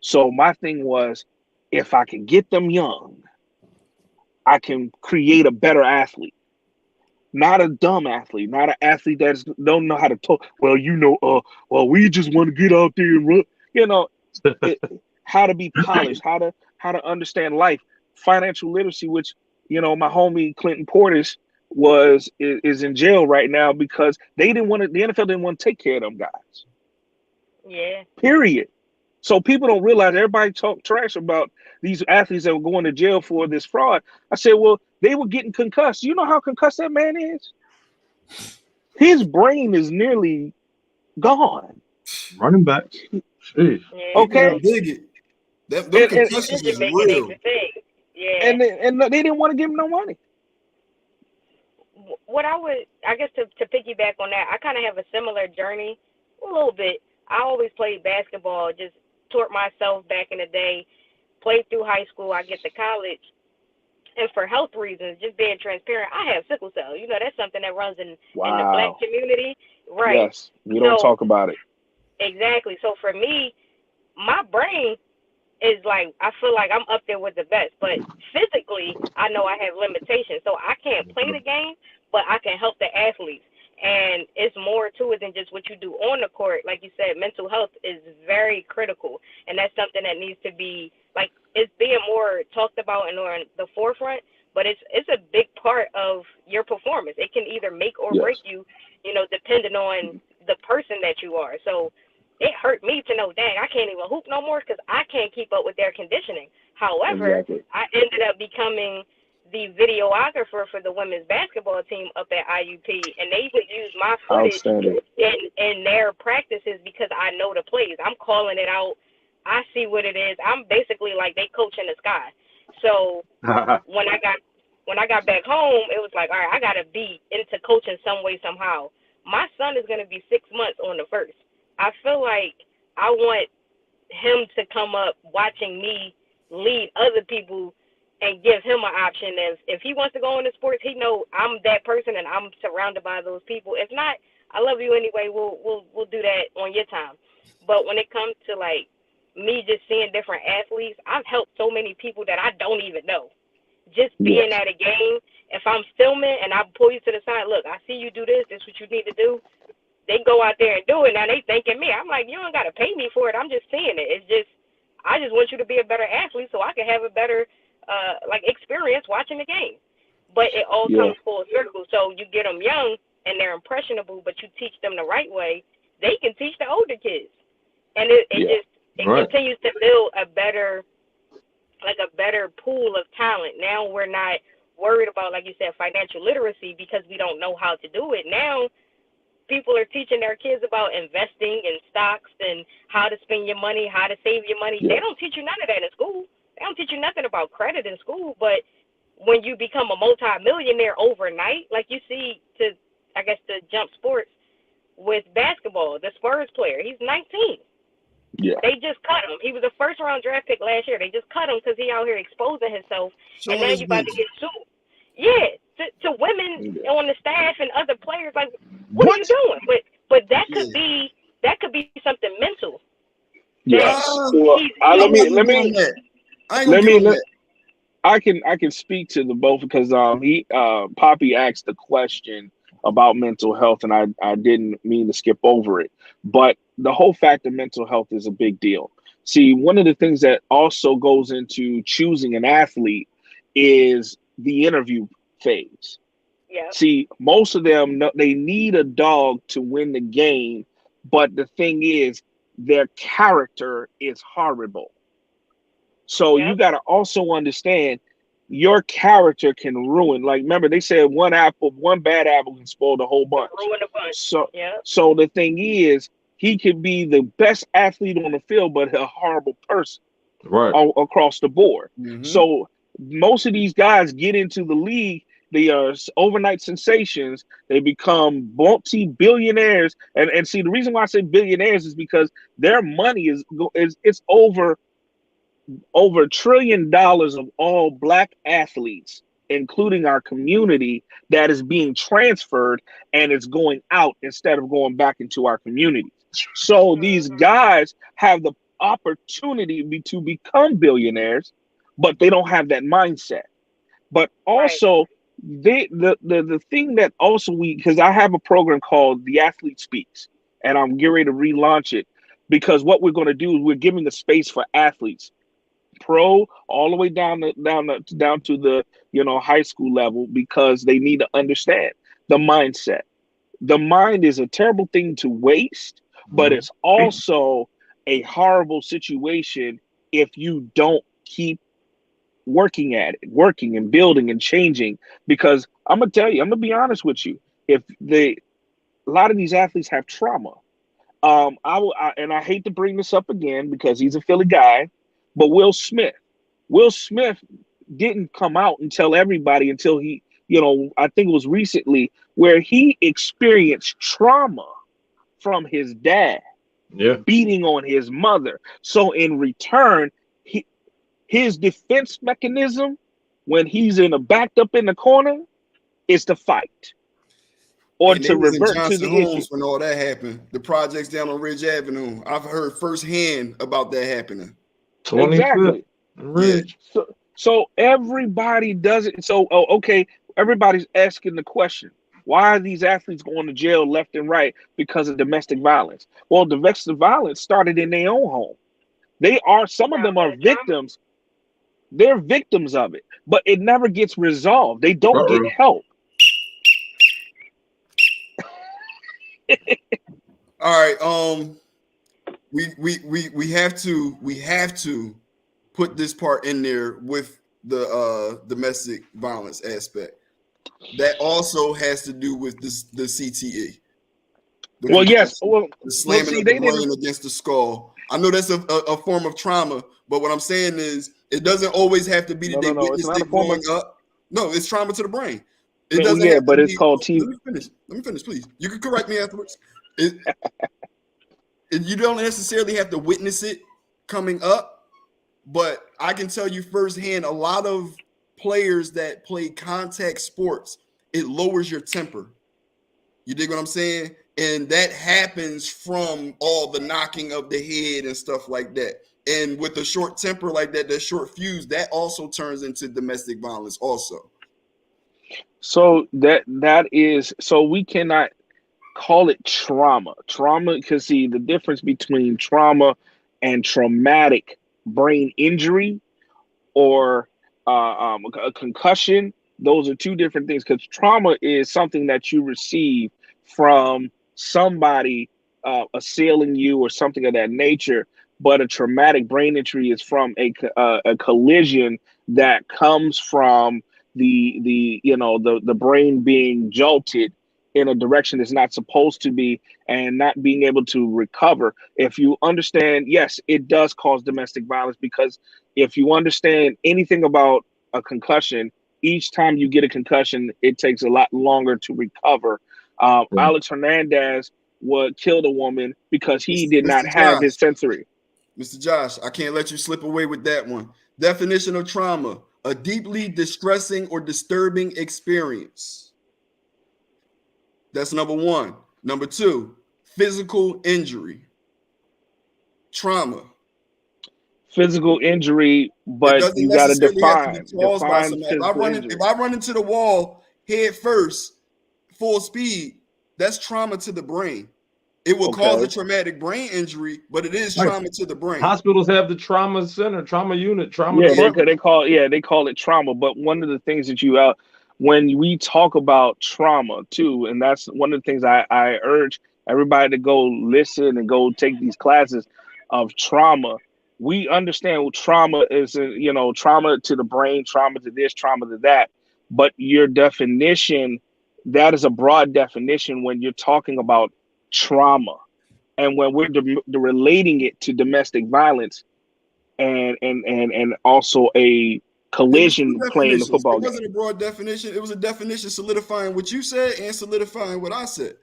So my thing was, if I can get them young, I can create a better athlete. Not a dumb athlete, not an athlete that don't know how to talk. Well, we just want to get out there and run. How to be polished, how to understand life, financial literacy. Which my homie Clinton Portis is in jail right now because the NFL didn't want to take care of them guys. Yeah. Period. So people don't realize, everybody talk trash about these athletes that were going to jail for this fraud. I said, well, they were getting concussed. You know how concussed that man is? His brain is nearly gone. Running back. Jeez. Yeah. Okay. Them concussions is real. Yeah. And they didn't want to give him no money. What I guess to piggyback on that, I kind of have a similar journey, a little bit. I always played basketball, just taught myself back in the day, played through high school, I get to college. And for health reasons, just being transparent, I have sickle cell. That's something that runs in the Black community. Right. Yes, we don't talk about it. Exactly. So for me, my brain is like, I feel like I'm up there with the best. But physically, I know I have limitations, so I can't play the game, but I can help the athletes. And it's more to it than just what you do on the court. Like you said, mental health is very critical, and that's something that needs to be, like, it's being more talked about and on the forefront. But it's a big part of your performance. It can either make or break you, you know, depending on the person that you are. So it hurt me to know, dang, I can't even hoop no more because I can't keep up with their conditioning. However, I ended up becoming the videographer for the women's basketball team up at IUP, and they would use my footage in their practices because I know the plays. I'm calling it out. I see what it is. I'm basically like they coach in the sky. So when I got back home, it was like, all right, I got to be into coaching some way, somehow. My son is going to be 6 months on the 1st. I feel like I want him to come up watching me lead other people and give him an option. If he wants to go into sports, he know I'm that person and I'm surrounded by those people. If not, I love you anyway. We'll do that on your time. But when it comes to like me just seeing different athletes, I've helped so many people that I don't even know. Just being at a game, if I'm filming and I pull you to the side, look, I see you do this. This is what you need to do. They go out there and do it. Now they thanking me. I'm like, you don't got to pay me for it. I'm just seeing it. It's just, I just want you to be a better athlete so I can have a better like experience watching the game. But it all comes full circle. So you get them young and they're impressionable, but you teach them the right way. They can teach the older kids, and it continues to build a better pool of talent. Now we're not worried about, like you said, financial literacy because we don't know how to do it. Now people are teaching their kids about investing in stocks and how to spend your money, how to save your money. They don't teach you none of that in school. They don't teach you nothing about credit in school. But when you become a multi-millionaire overnight, like you see to jump sports with basketball, the Spurs player, he's 19. They just cut him. He was a first-round draft pick last year. They just cut him because he out here exposing himself, and now you about to get sued. Yeah, to women on the staff and other players, like, what are you doing? But that could be something mental. I can speak to the both because Poppy asked the question about mental health, and I didn't mean to skip over it. But the whole fact of mental health is a big deal. See, one of the things that also goes into choosing an athlete is the interview phase. See, most of them, they need a dog to win the game, but the thing is, their character is horrible. So you got to also understand your character can ruin. Like, remember, they said one bad apple can spoil the whole bunch. Ruin a bunch. So the thing is, he could be the best athlete on the field, but a horrible person across the board. So most of these guys get into the league. They are overnight sensations. They become multi-billionaires. And see, the reason why I say billionaires is because their money is over $1 trillion of all Black athletes, including our community, that is being transferred and it's going out instead of going back into our communities. So these guys have the opportunity to become billionaires, but they don't have that mindset. But also, the thing that also because I have a program called The Athlete Speaks, and I'm getting ready to relaunch it, because what we're going to do is we're giving the space for athletes, pro all the way down to the high school level, because they need to understand the mindset. The mind is a terrible thing to waste, but it's also a horrible situation if you don't keep working at it, working and building and changing. Because I'm gonna tell you, I'm gonna be honest with you, a lot of these athletes have trauma. I hate to bring this up again because he's a Philly guy, but Will Smith didn't come out and tell everybody until he, I think it was recently, where he experienced trauma from his dad beating on his mother. So in return, his defense mechanism when he's backed up in the corner is to fight or to revert to the issue. When all that happened, the projects down on Ridge Avenue, I've heard firsthand about that happening. Exactly. Rich. So everybody does it. So okay, everybody's asking the question: why are these athletes going to jail left and right because of domestic violence? Well, domestic violence started in their own home. Some of them are victims. They're victims of it, but it never gets resolved. They don't get help. All right. We have to put this part in there with the domestic violence aspect. That also has to do with the CTE. Well, yes. Well, the slamming see, of they the didn't. brain against the skull. I know that's a form of trauma, but what I'm saying is it doesn't always have to be that they No, it's witnessed not a it form growing of. up. No, it's trauma to the brain. It Well, doesn't yeah, have but to it's be. called T. Let me finish, please. You can correct me afterwards. You don't necessarily have to witness it coming up, but I can tell you firsthand, a lot of players that play contact sports, it lowers your temper. You dig what I'm saying? And that happens from all the knocking of the head and stuff like that. And with a short temper like that short fuse, that also turns into domestic violence also. So that is so we cannot call it trauma. Trauma, because see the difference between trauma and traumatic brain injury or a concussion. Those are two different things. Because trauma is something that you receive from somebody assailing you or something of that nature. But a traumatic brain injury is from a collision that comes from the brain being jolted in a direction it's not supposed to be and not being able to recover. If you understand, yes, it does cause domestic violence because if you understand anything about a concussion, each time you get a concussion, it takes a lot longer to recover. Alex Hernandez killed a woman because he did not have his sensory. Mr. Josh, I can't let you slip away with that one. Definition of trauma: a deeply distressing or disturbing experience. That's number one. Number two, physical injury. Trauma. Physical injury, It but doesn't you got to necessarily have to be caused by define somebody. physical injury. If I run into the wall head first, full speed, that's trauma to the brain. It will cause a traumatic brain injury, but it is trauma to the brain. Hospitals have the trauma center, trauma unit, trauma Yeah, department. they call it trauma. But one of the things that when we talk about trauma too, and that's one of the things I urge everybody to go listen and go take these classes of trauma. We understand what trauma is, trauma to the brain, trauma to this, trauma to that. But your definition, that is a broad definition when you're talking about trauma. And when we're relating it to domestic violence and also a collision playing the football It game. wasn't a broad definition. It was a definition solidifying what you said and solidifying what I said.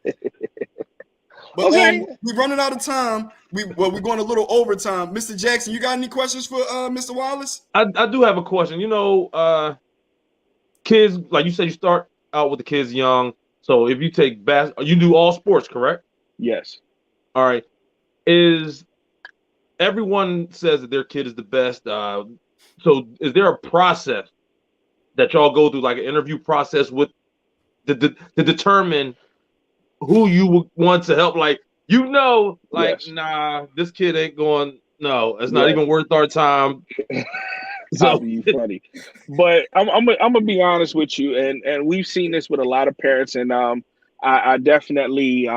But Okay. we're running out of time. We're going a little overtime. Mr. Jackson, you got any questions for Mr. Wallace? I do have a question. Kids, like you said, you start out with the kids young. So if you take you do all sports, correct? Yes. All right. Everyone says that their kid is the best. So is there a process that y'all go through, like an interview process with to determine who you would want to help? Yes. Nah, this kid ain't going. No, it's not Yes. even worth our time. So you funny, but I'm gonna be honest with you, and we've seen this with a lot of parents, and I definitely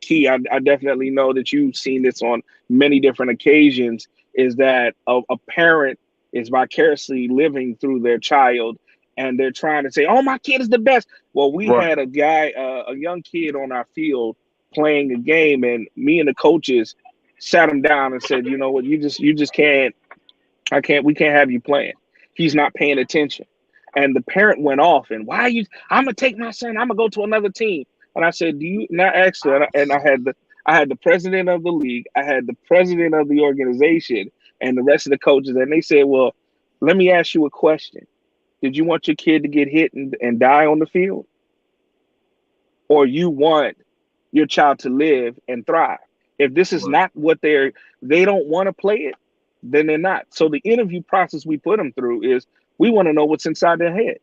Key, I definitely know that you've seen this on many different occasions. Is that a parent is vicariously living through their child, and they're trying to say, "Oh, my kid is the best." Well, we had a guy, a young kid on our field playing a game, and me and the coaches sat him down and said, "You know what? You just can't. We can't have you playing. He's not paying attention." And the parent went off and I'm gonna take my son, I'm gonna go to another team. And I said, do you not actually, and I had the president of the league, I had the president of the organization and the rest of the coaches. And they said, well, let me ask you a question. Did you want your kid to get hit and die on the field? Or you want your child to live and thrive? If this is not what they don't want to play it, then they're not. So the interview process we put them through is we want to know what's inside their head.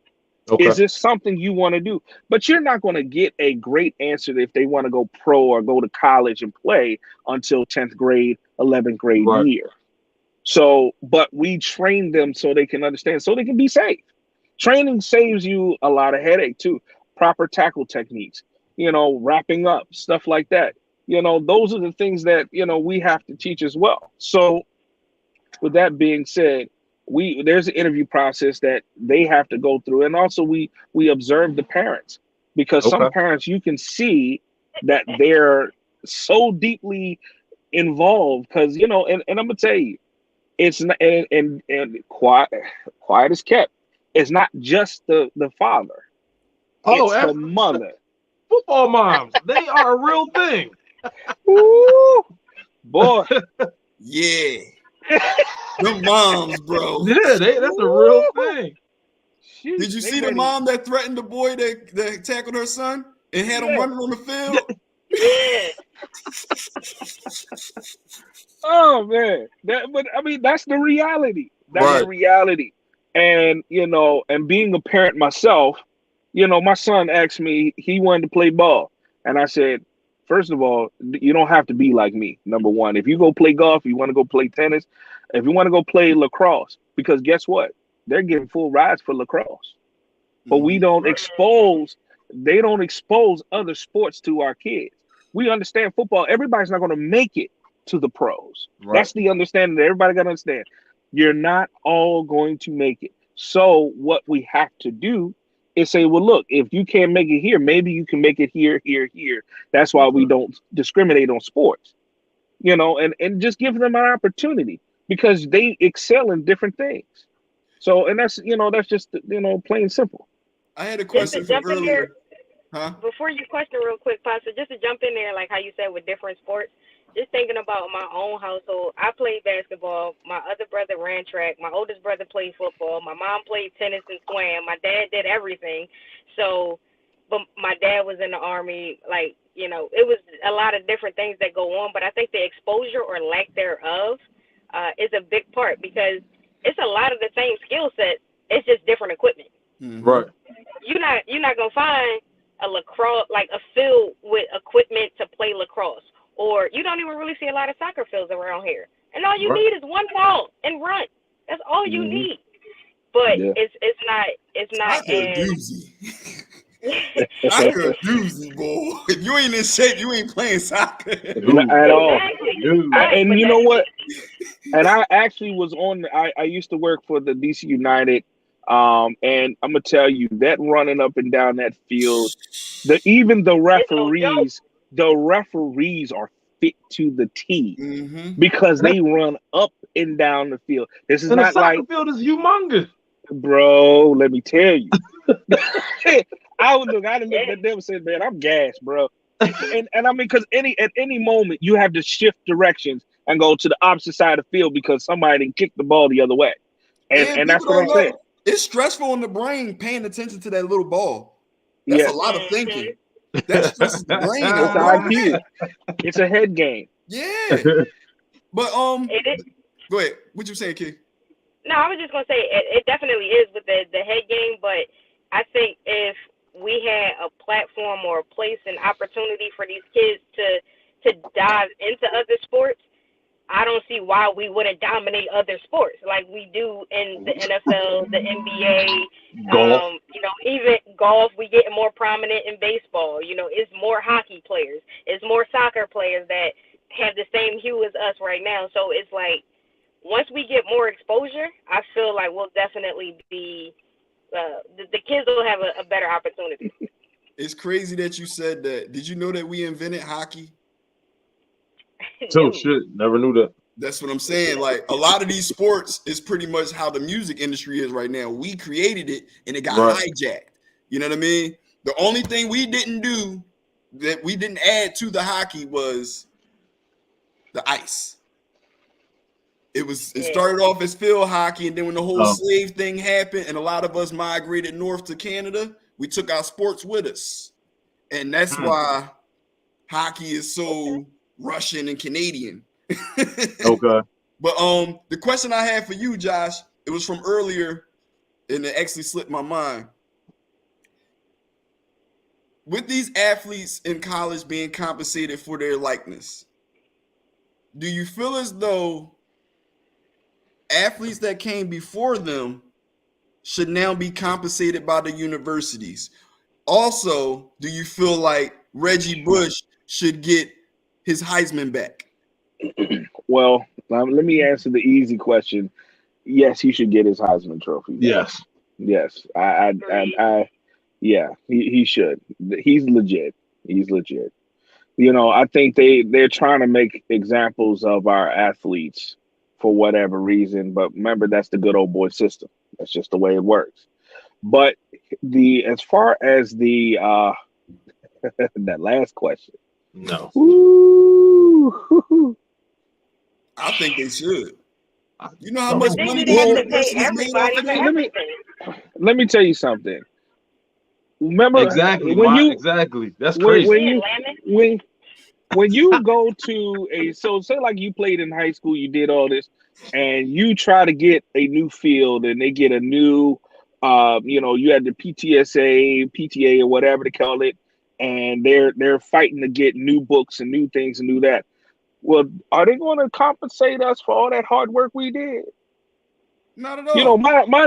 Okay. Is this something you want to do? But you're not going to get a great answer if they want to go pro or go to college and play until 10th grade, 11th grade Right. year. So, but we train them so they can understand, so they can be safe. Training saves you a lot of headache too. Proper tackle techniques, wrapping up, stuff like that. Those are the things that, we have to teach as well. So with that being said, there's an interview process that they have to go through. And also we observe the parents, because some Okay. parents, you can see that they're so deeply involved because, and I'm gonna tell you, it's not, and quiet is kept. It's not just the father. Oh, It's the mother. football moms, they are a real thing. Woo! Boy. Yeah. The moms, bro. Yeah, that's a real thing. Did you see the mom that threatened the boy that tackled her son and had him running on the field? Yeah. Oh man, but I mean that's the reality. That's Right. the reality. And and being a parent myself, my son asked me, he wanted to play ball, and I said, first of all, you don't have to be like me. Number one, if you go play golf, you want to go play tennis, if you want to go play lacrosse, because guess what? They're getting full rides for lacrosse. But we don't expose. They don't expose other sports to our kids. We understand football. Everybody's not going to make it to the pros. Right. That's the understanding that everybody got to understand. You're not all going to make it. So what we have to do is say, well, look, if you can't make it here, maybe you can make it here, here, here. That's why we don't discriminate on sports, and just give them an opportunity because they excel in different things. So, and that's just, plain simple. I had a Just to question from jump in earlier. there, Huh? before you question real quick, Pastor, just to jump in there, like how you said with different sports, just thinking about my own household. I played basketball. My other brother ran track. My oldest brother played football. My mom played tennis and swam. My dad did everything. So, but my dad was in the Army. Like, it was a lot of different things that go on. But I think the exposure or lack thereof is a big part because it's a lot of the same skill set. It's just different equipment. Mm-hmm. Right. You're not gonna find a lacrosse, like a field with equipment to play lacrosse, or you don't even really see a lot of soccer fields around here. And all you Right. need is one ball and run. That's all you Mhm. need. But Yeah. it's not Soccer a as doozy. Soccer a doozy, boy. If you ain't in shape, you ain't playing soccer. Not at all. exactly. Dude. Right, And but you know that's- what? And I actually was on. I used to work for the DC United, and I'm gonna tell you that running up and down that field, even the referees are fit to the T Mm-hmm. because they run up and down the field. This is And the not soccer like, field is humongous. bro. Let me tell you, I would look. I'd look at them and say, man, I'm gassed, bro. And I mean, because at any moment you have to shift directions and go to the opposite side of the field because somebody didn't kick the ball the other way. And that's people what I'm don't saying. know. It's stressful on the brain paying attention to that little ball. That's Yeah, a lot of thinking. That stresses the brain it's out, bro. IQ. It's a head game. Yeah. But it is. go ahead. What you saying, Kid? No, I was just gonna say it definitely is with the head game, but I think if we had a platform or a place and opportunity for these kids to dive into other sports, I don't see why we wouldn't dominate other sports like we do in the NFL, the NBA, Golf. even golf. We get more prominent in baseball. It's more hockey players, it's more soccer players that have the same hue as us right now. So it's like once we get more exposure, I feel like we'll definitely be the kids will have a better opportunity. It's crazy that you said that. Did you know that we invented hockey? Oh shit, never knew that. That's what I'm saying. Like a lot of these sports is pretty much how the music industry is right now. We created it and it got hijacked. You know what I mean? The only thing we didn't do that we didn't add to the hockey was the ice. It started off as field hockey, and then when the whole slave thing happened and a lot of us migrated north to Canada, we took our sports with us. And that's why hockey is so Russian and Canadian. Okay. But the question I had for you, Josh, it was from earlier, and it actually slipped my mind. With these athletes in college being compensated for their likeness, do you feel as though athletes that came before them should now be compensated by the universities? Also, do you feel like Reggie Bush should get his Heisman back? Well, let me answer the easy question. Yes, he should get his Heisman Trophy back. Yes. Yeah, he should. He's legit. You know, I think they're trying to make examples of our athletes for whatever reason, but remember, that's the good old boy system. That's just the way it works. But as far as the that last question, No. Ooh, I think they should. You know how But much They money should have to the pay universities made off everybody of for that? everything. let me tell you something. Remember exactly. when you Exactly. That's crazy. when you go to so say like you played in high school, you did all this, and you try to get a new field, and they get a new, you had the PTA, or whatever they call it, and they're fighting to get new books and new things and new that. Well, are they going to compensate us for all that hard work we did? Not at You know, all. my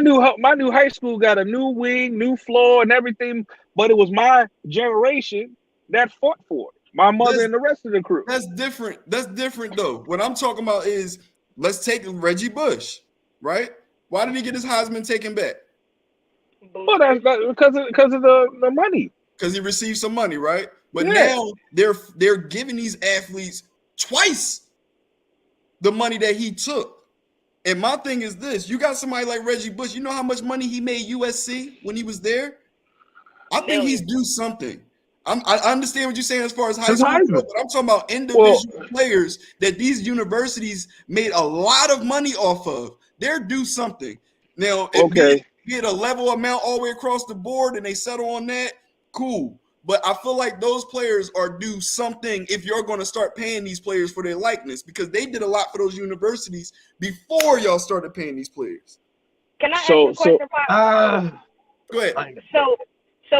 new high school got a new wing, new floor, and everything, but it was my generation that fought for it. My mother and the rest of the crew. That's different. That's different though. What I'm talking about is, let's take Reggie Bush, right? Why did he get his Heisman taken back? Well, that's because of the money. Because he received some money, right? But Yeah. now they're giving these athletes twice the money that he took. And my thing is this: you got somebody like Reggie Bush. You know how much money he made USC when he was there? I think he's due something. I understand what you're saying as far as high school, but I'm talking about individual players that these universities made a lot of money off of. They're due something. Now, if be it a level amount all the way across the board and they settle on that, cool. But I feel like those players are due something if you're going to start paying these players for their likeness, because they did a lot for those universities before y'all started paying these players. Can I ask you a question, Pop? Go ahead. So,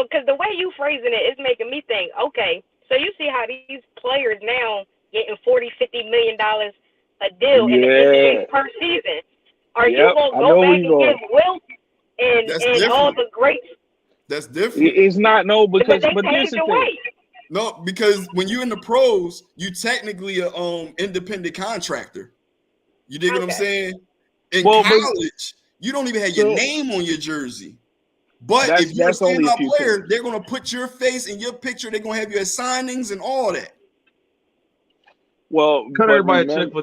because the way you phrasing it is making me think, okay, so you see how these players now getting $40-50 million a deal in the NBA per season. Are you going to go back and give Wilt and all the greats? That's different. It's not, no, because but here's the thing. No, because when you're in the pros, you technically a independent contractor. You dig what I'm saying? In college, you don't even have your name on your jersey. But if you're a standout player, they're going to put your face and your picture. They're going to have you at signings and all that. Well, cut everybody a check for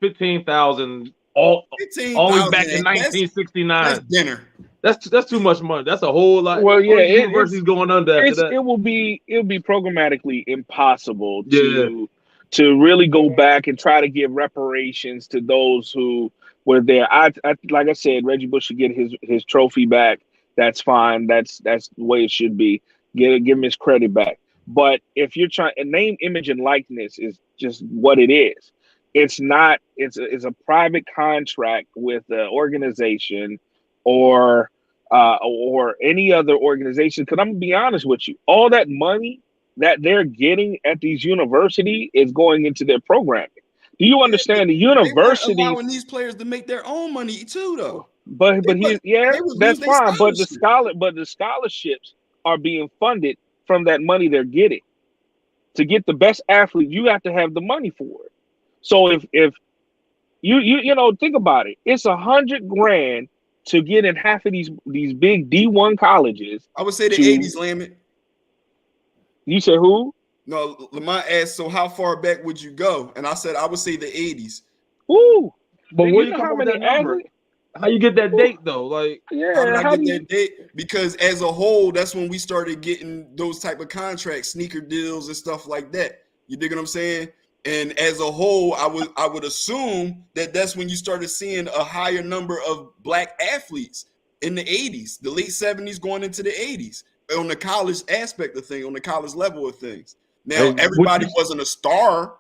$15,000 all the way back in 1969. That's dinner. That's too much money. That's a whole lot. Well, yeah, university's going under after that. It'll be programmatically impossible to really go back and try to give reparations to those who were there. I like I said, Reggie Bush should get his trophy back. That's fine. That's the way it should be. Give him his credit back. But if you're trying, a name, image, and likeness is just what it is. It's not. It's a private contract with the organization or any other organization. Because I'm gonna be honest with you, all that money that they're getting at these universities is going into their programming. Do you understand? The universities allowing these players to make their own money too, though. But that's fine. But the scholarships are being funded from that money they're getting. To get the best athlete, you have to have the money for it. So if you think about it, it's $100,000 to get in half of these big D1 colleges. I would say the 80s, Lamont. You said who? No, Lamont asked, so how far back would you go? And I said I would say the 80s. Ooh, but where you come with that number? How you get that date though? Like, how did I get that date? Because as a whole, that's when we started getting those type of contracts, sneaker deals and stuff like that. You dig what I'm saying? And as a whole, I would assume that that's when you started seeing a higher number of black athletes in the 80s, the late 70s going into the 80s, on the college aspect of things, on the college level of things. Now, everybody wasn't a star,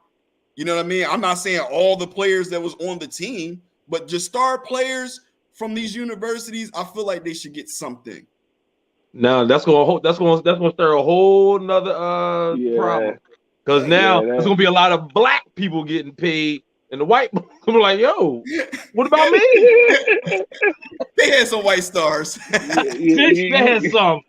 You know what I mean? I'm not saying all the players that was on the team, but just star players from these universities, I feel like they should get something. Now that's gonna stir a whole nother problem. Because now there's gonna be a lot of black people getting paid, and the white people are like, yo, what about me? They had some white stars. They had some.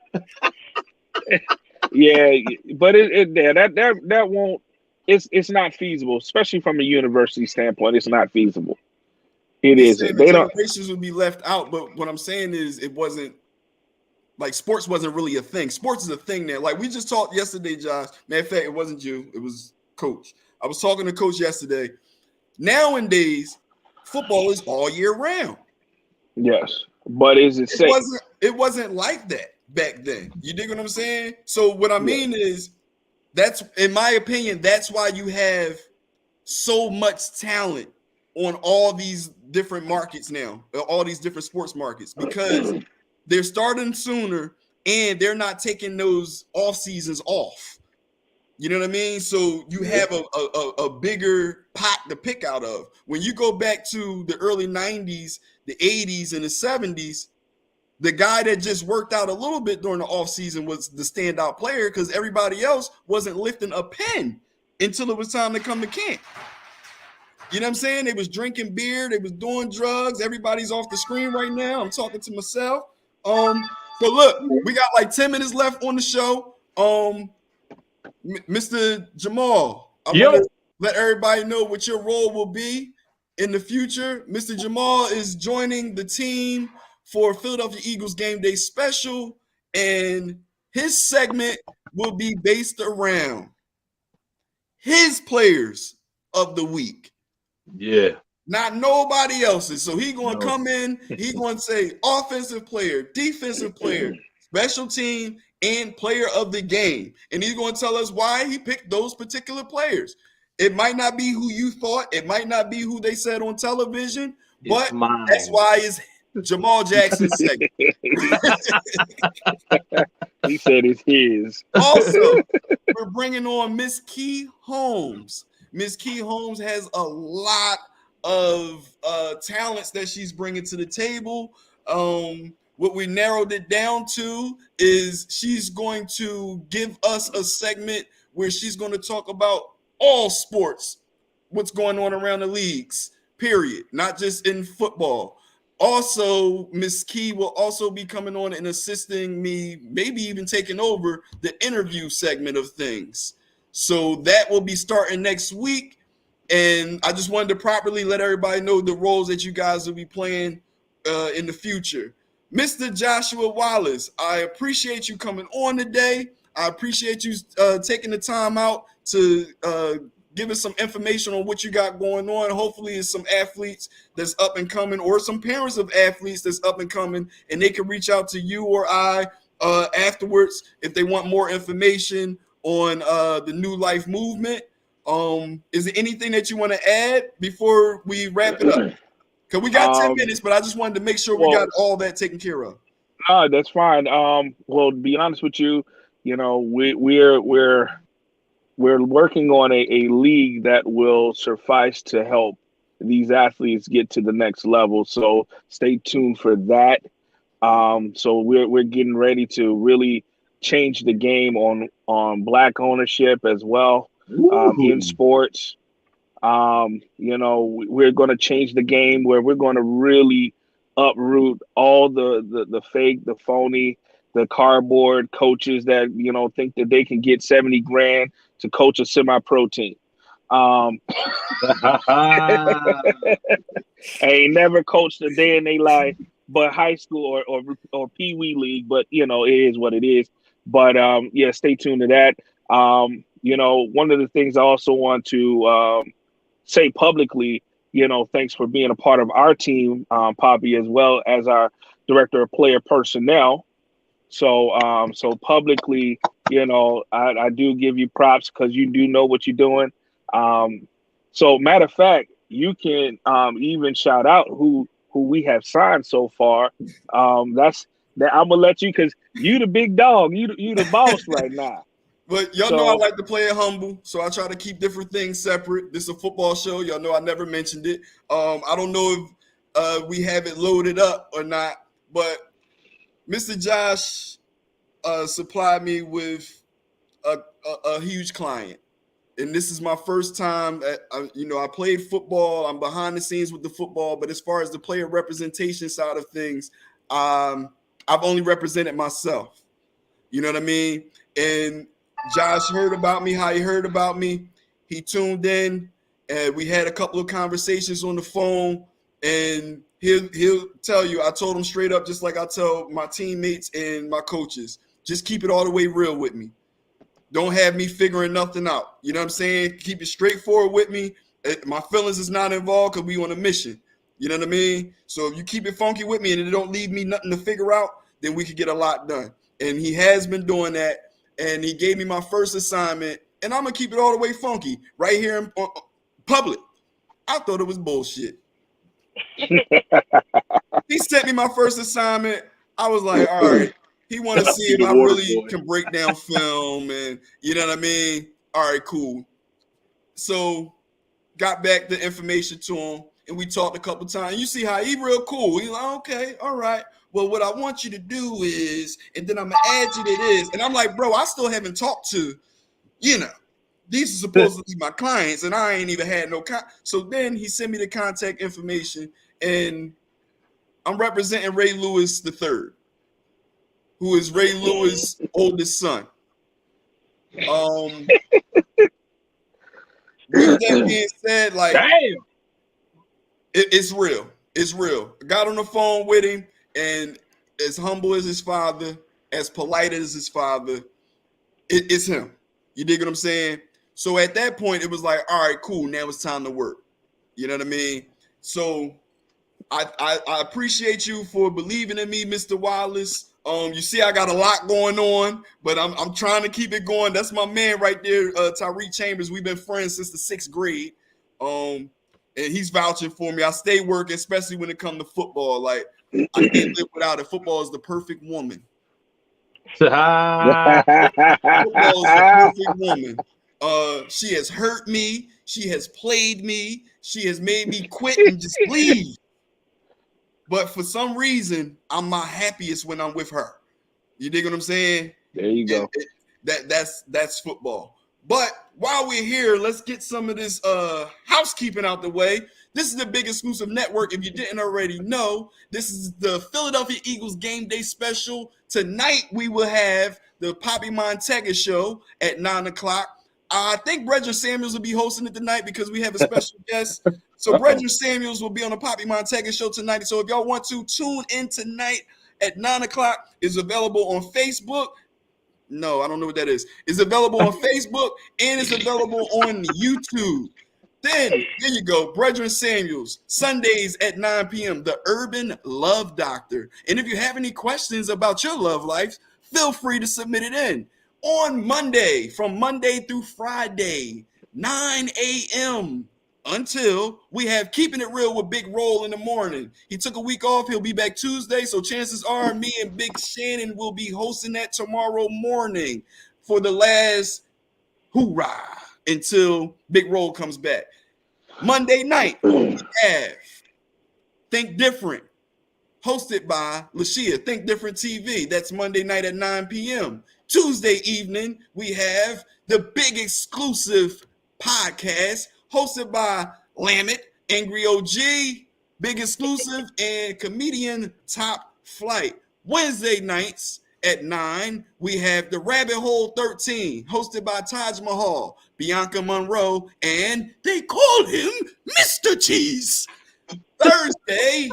Yeah, but that won't. It's not feasible, especially from a university standpoint. It's not feasible. It isn't. The generations would be left out. But what I'm saying is, it wasn't like sports wasn't really a thing. Sports is a thing now. Like we just talked yesterday, Josh. Matter of fact, it wasn't you. It was Coach. I was talking to Coach yesterday. Nowadays, football is all year round. Yes, but is it safe? It wasn't like that back then. You dig what I'm saying? So what I mean is, that's, in my opinion, that's why you have so much talent on all these different markets now, all these different sports markets, because they're starting sooner and they're not taking those off seasons off. You know what I mean? So you have a bigger pot to pick out of. When you go back to the early 90s, the 80s, and the 70s, the guy that just worked out a little bit during the offseason was the standout player because everybody else wasn't lifting a pen until it was time to come to camp. You know what I'm saying? They was drinking beer. They was doing drugs. Everybody's off the screen right now. I'm talking to myself. So look, we got like 10 minutes left on the show. Mr. Jamal, I want to let everybody know what your role will be in the future. Mr. Jamal is joining the team for Philadelphia Eagles Gameday Special, and his segment will be based around his players of the week. Yeah. Not nobody else's. So he's going to come in, he's going to say offensive player, defensive player, special team, and player of the game. And he's going to tell us why he picked those particular players. It might not be who you thought. It might not be who they said on television, but that's why it's Jamal Jackson's segment. He said it's his. Also, we're bringing on Miss Key Holmes. Miss Key Holmes has a lot of talents that she's bringing to the table. What we narrowed it down to is she's going to give us a segment where she's going to talk about all sports, what's going on around the leagues, period, not just in football. Also, Miss Key will also be coming on and assisting me, maybe even taking over the interview segment of things. So that will be starting next week. And I just wanted to properly let everybody know the roles that you guys will be playing in the future. Mr. Joshua Wallace, I appreciate you coming on today. I appreciate you taking the time out to give us some information on what you got going on. Hopefully it's some athletes that's up and coming, or some parents of athletes that's up and coming, and they can reach out to you or I afterwards if they want more information on the New Life movement. Is there anything that you want to add before we wrap it up? Because we got 10 minutes, but I just wanted to make sure we got all that taken care of. That's fine. Well, to be honest with you, you know, we're working on a league that will suffice to help these athletes get to the next level. So stay tuned for that. So we're getting ready to really change the game on Black ownership as well in sports. You know, we're going to change the game where we're going to really uproot all the fake, the phony, the cardboard coaches that, you know, think that they can get 70 grand to coach a semi-pro team. Ain't never coached a day in their life, but high school or Pee Wee League, but you know, it is what it is. But yeah, stay tuned to that. You know, one of the things I also want to say publicly, you know, thanks for being a part of our team, Poppy, as well as our director of player personnel. So so publicly, you know, I do give you props because you do know what you're doing. So matter of fact, you can even shout out who we have signed so far. That's that I'm gonna let you, because you the big dog, you the boss right now. But y'all know I like to play it humble, so I try to keep different things separate. This is a football show. Y'all know I never mentioned it. I don't know if we have it loaded up or not, but Mr. Josh supplied me with a huge client. And this is my first time I played football. I'm behind the scenes with the football, but as far as the player representation side of things, I've only represented myself. You know what I mean? And Josh heard about me, how he heard about me. He tuned in, and we had a couple of conversations on the phone, and he'll tell you, I told him straight up, just like I tell my teammates and my coaches, just keep it all the way real with me. Don't have me figuring nothing out. You know what I'm saying? Keep it straightforward with me. My feelings is not involved because we on a mission. You know what I mean? So if you keep it funky with me and it don't leave me nothing to figure out, then we could get a lot done. And he has been doing that. And he gave me my first assignment. And I'm going to keep it all the way funky right here in public. I thought it was bullshit. He sent me my first assignment. I was like, all right. He want to see if I really can break down film and you know what I mean? All right, cool. So got back the information to him and we talked a couple times. You see how he real cool. He's like, okay, all right. Well, what I want you to do is, and then I'm going to add you to this. And I'm like, bro, I still haven't talked to, these are supposed to be my clients and I ain't even had no So then he sent me the contact information and I'm representing Ray Lewis III. Who is Ray Lewis' oldest son. With that being said, like, it's real. It's real. I got on the phone with him, and as humble as his father, as polite as his father, it's him. You dig what I'm saying? So at that point, it was like, all right, cool. Now it's time to work. You know what I mean? So I appreciate you for believing in me, Mr. Wallace. You see, I got a lot going on, but I'm trying to keep it going. That's my man right there, Tyreek Chambers. We've been friends since the 6th grade. And he's vouching for me. I stay working, especially when it comes to football. Like, I can't live without it. Football is the perfect woman. Football is the perfect woman. She has hurt me. She has played me. She has made me quit and just leave. But for some reason, I'm my happiest when I'm with her. You dig what I'm saying? There you go. That's football. But while we're here, let's get some of this housekeeping out the way. This is the big exclusive network. If you didn't already know, this is the Philadelphia Eagles Gameday Special. Tonight, we will have the Poppy Montega show at 9 o'clock. I think Bredger Samuels will be hosting it tonight because we have a special guest. So Bredger Samuels will be on the Poppy Montega show tonight. So if y'all want to tune in tonight at 9 o'clock, it's available on Facebook. No, I don't know what that is. It's available on Facebook and it's available on YouTube. Then, there you go, Bredger Samuels, Sundays at 9 p.m., the Urban Love Doctor. And if you have any questions about your love life, feel free to submit it in. On Monday, from Monday through Friday, 9 a.m. until we have Keeping It Real with Big Roll in the morning. He took a week off. He'll be back Tuesday. So chances are me and Big Shannon will be hosting that tomorrow morning for the last hoorah until Big Roll comes back. Monday night, we have Think Different, hosted by Lashia, Think Different TV. That's Monday night at 9 p.m. Tuesday evening, we have the big exclusive podcast hosted by Lamit, Angry OG, big exclusive, and comedian Top Flight. Wednesday nights at 9, we have the Rabbit Hole 13, hosted by Taj Mahal, Bianca Monroe, and they call him Mr. Cheese. Thursday,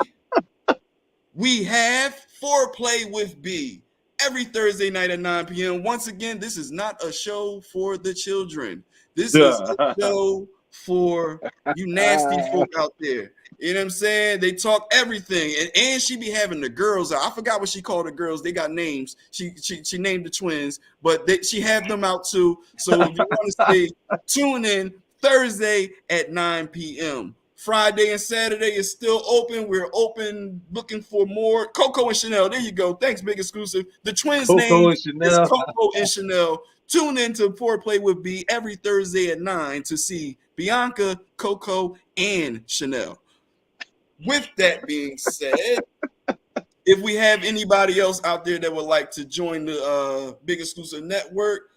we have Foreplay with B. Every Thursday night at 9 p.m. Once again, this is not a show for the children. This is a show for you nasty folk out there. You know what I'm saying? They talk everything. And she be having the girls out. I forgot what she called the girls. They got names. She named the twins, but she have them out too. So if you want to stay, tune in Thursday at 9 p.m. Friday and Saturday is still open. We're open looking for more. Coco and Chanel. There you go. Thanks, big exclusive. The twins' name is Coco and Chanel. Tune in to Foreplay with B every Thursday at 9 to see Bianca, Coco, and Chanel. With that being said, if we have anybody else out there that would like to join the Big Exclusive Network,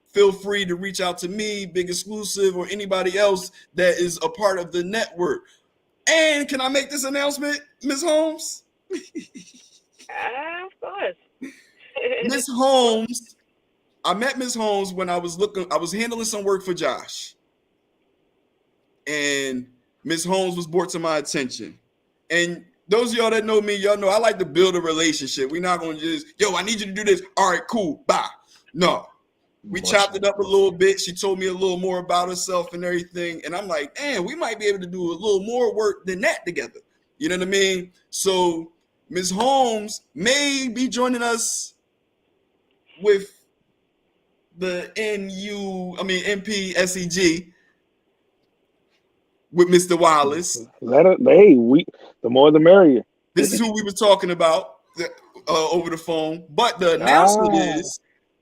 feel free to reach out to me, Big Exclusive, or anybody else that is a part of the network. And can I make this announcement, Ms. Holmes? Of course. Ms. Holmes, I met Ms. Holmes when I was handling some work for Josh. And Ms. Holmes was brought to my attention. And those of y'all that know me, y'all know I like to build a relationship. We're not going to just, yo, I need you to do this. All right, cool, bye. No. We chopped it up a little bit. She told me a little more about herself and everything. And I'm like, man, we might be able to do a little more work than that together. You know what I mean? So Ms. Holmes may be joining us with the NPSEG with Mr. Wallace. The more the merrier. This is who we were talking about over the phone. But the announcement is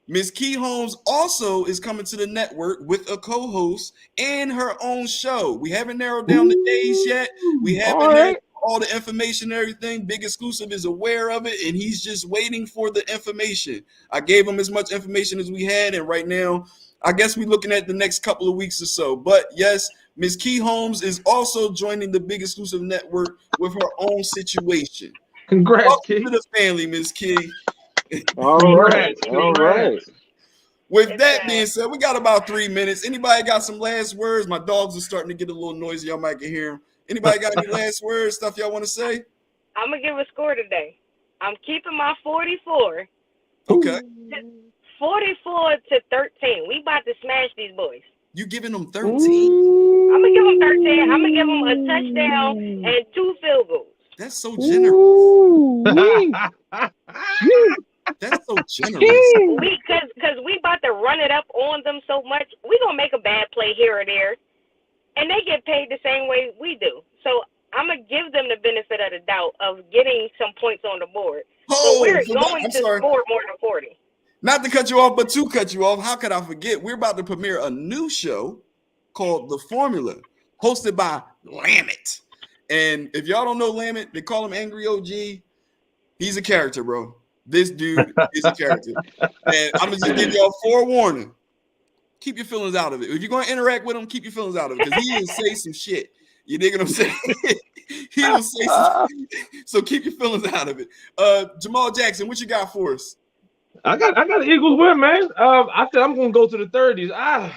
Ms. Key Holmes also is coming to the network with a co-host and her own show. We haven't narrowed down the days yet. We haven't narrowed all the information and everything. Big Exclusive is aware of it, and he's just waiting for the information. I gave him as much information as we had, and right now, I guess we're looking at the next couple of weeks or so. But yes, Ms. Key Holmes is also joining the Big Exclusive Network with her own situation. Congrats, Welcome Key. to the family, Ms. Key. All right. With that being said, we got about 3 minutes. Anybody got some last words? My dogs are starting to get a little noisy. Y'all might can hear them. Anybody got any last words, stuff y'all want to say? I'm going to give a score today. I'm keeping my 44. Okay. 44-13. We about to smash these boys. You giving them 13? I'm going to give them 13. I'm going to give them a touchdown and 2 field goals. That's so generous. That's so generous. Because we about to run it up on them so much. We going to make a bad play here or there. And they get paid the same way we do. So I'm going to give them the benefit of the doubt of getting some points on the board. But we're going to score more than 40. Not to cut you off, but to cut you off, how could I forget? We're about to premiere a new show called The Formula, hosted by Lamit. And if y'all don't know Lamit, they call him Angry OG. He's a character, bro. This dude is a character. And I'm going to just give y'all forewarning. Keep your feelings out of it. If you're going to interact with him, keep your feelings out of it because he will say some shit. You dig what I'm saying? He will say some shit. So keep your feelings out of it. Jamal Jackson, what you got for us? I got the Eagles win, man. I said I'm gonna go to the 30s. I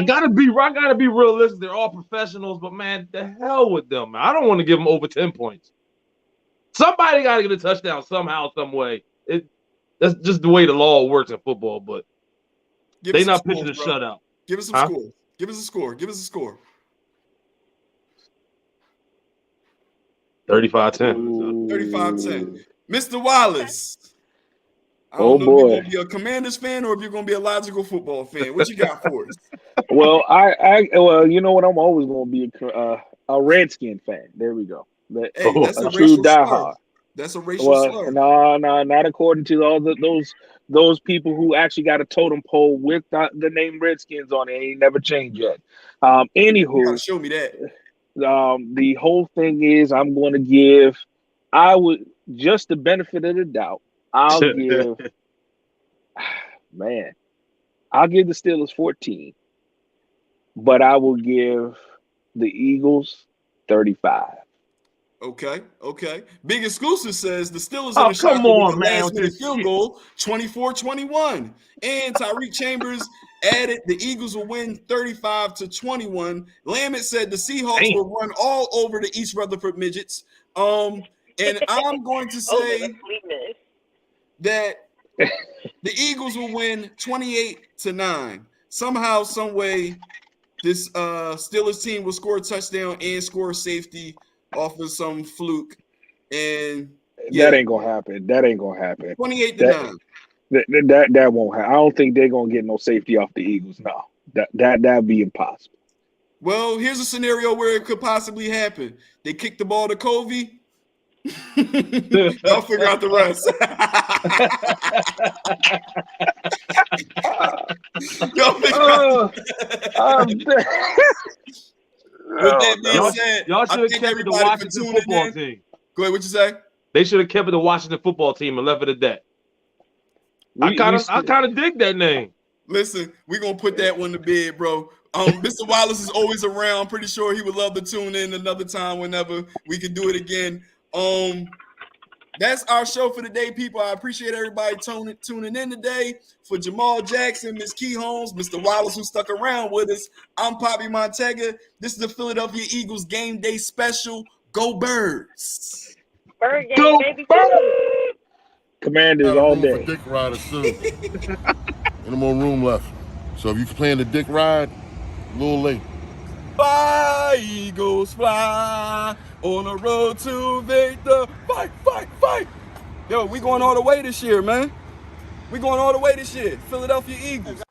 gotta be realistic. They're all professionals, but man, the hell with them. Man. I don't want to give them over 10 points. Somebody gotta get a touchdown somehow, some way. That's just the way the law works in football, but they're not pitching a shutout. Give us some scores. Give us a score. Give us a score. 35-10. 35-10. Mr. Wallace. I don't know if you're going to be a Commanders fan or if you're going to be a logical football fan. What you got for us? Well, well, you know what? I'm always going to be a Redskin fan. There we go. That's a true diehard. That's a racial slur. No, not according to all those people who actually got a totem pole with the name Redskins on it. It ain't never changed yet. Anywho, you gotta show me that. The whole thing is I'm going to give. I would just the benefit of the doubt. I'll give. Man, I'll give the Steelers 14, but I will give the Eagles 35. Okay. Big Exclusive says the Steelers in the come on, man, last minute field goal, 24-21. And Tyreek Chambers added the Eagles will win 35-21. Lamit said the Seahawks will run all over the East Rutherford Midgets. And I'm going to say that the Eagles will win 28-9. Somehow, some way, this Steelers team will score a touchdown and score a safety off of some fluke, and that ain't gonna happen. 28-9. That won't happen. I don't think they're gonna get no safety off the Eagles. No, that'd be impossible. Well, here's a scenario where it could possibly happen. They kick the ball to Covey. Y'all figure out the rest. Y'all figure out the With that being said, y'all should have kept it the Washington football team. Go ahead, what you say? They should have kept it the Washington football team and left it at that. I kind of dig that name. Listen, we're gonna put that one to bed, bro. Mr. Wallace is always around. Pretty sure he would love to tune in another time whenever we can do it again. That's our show for today, people. I appreciate everybody tuning in today. For Jamal Jackson, Ms. Key Holmes, Mr. Wallace, who stuck around with us, I'm Poppy Montega. This is the Philadelphia Eagles Game Day Special. Go Birds! Bird game, baby. Commanders all day. For dick riders soon. Ain't no more room left. So if you playing the dick ride, a little late. Fly, Eagles, fly on the road to victory. Fight, fight, fight. Yo, we going all the way this year, man. We going all the way this year. Philadelphia Eagles.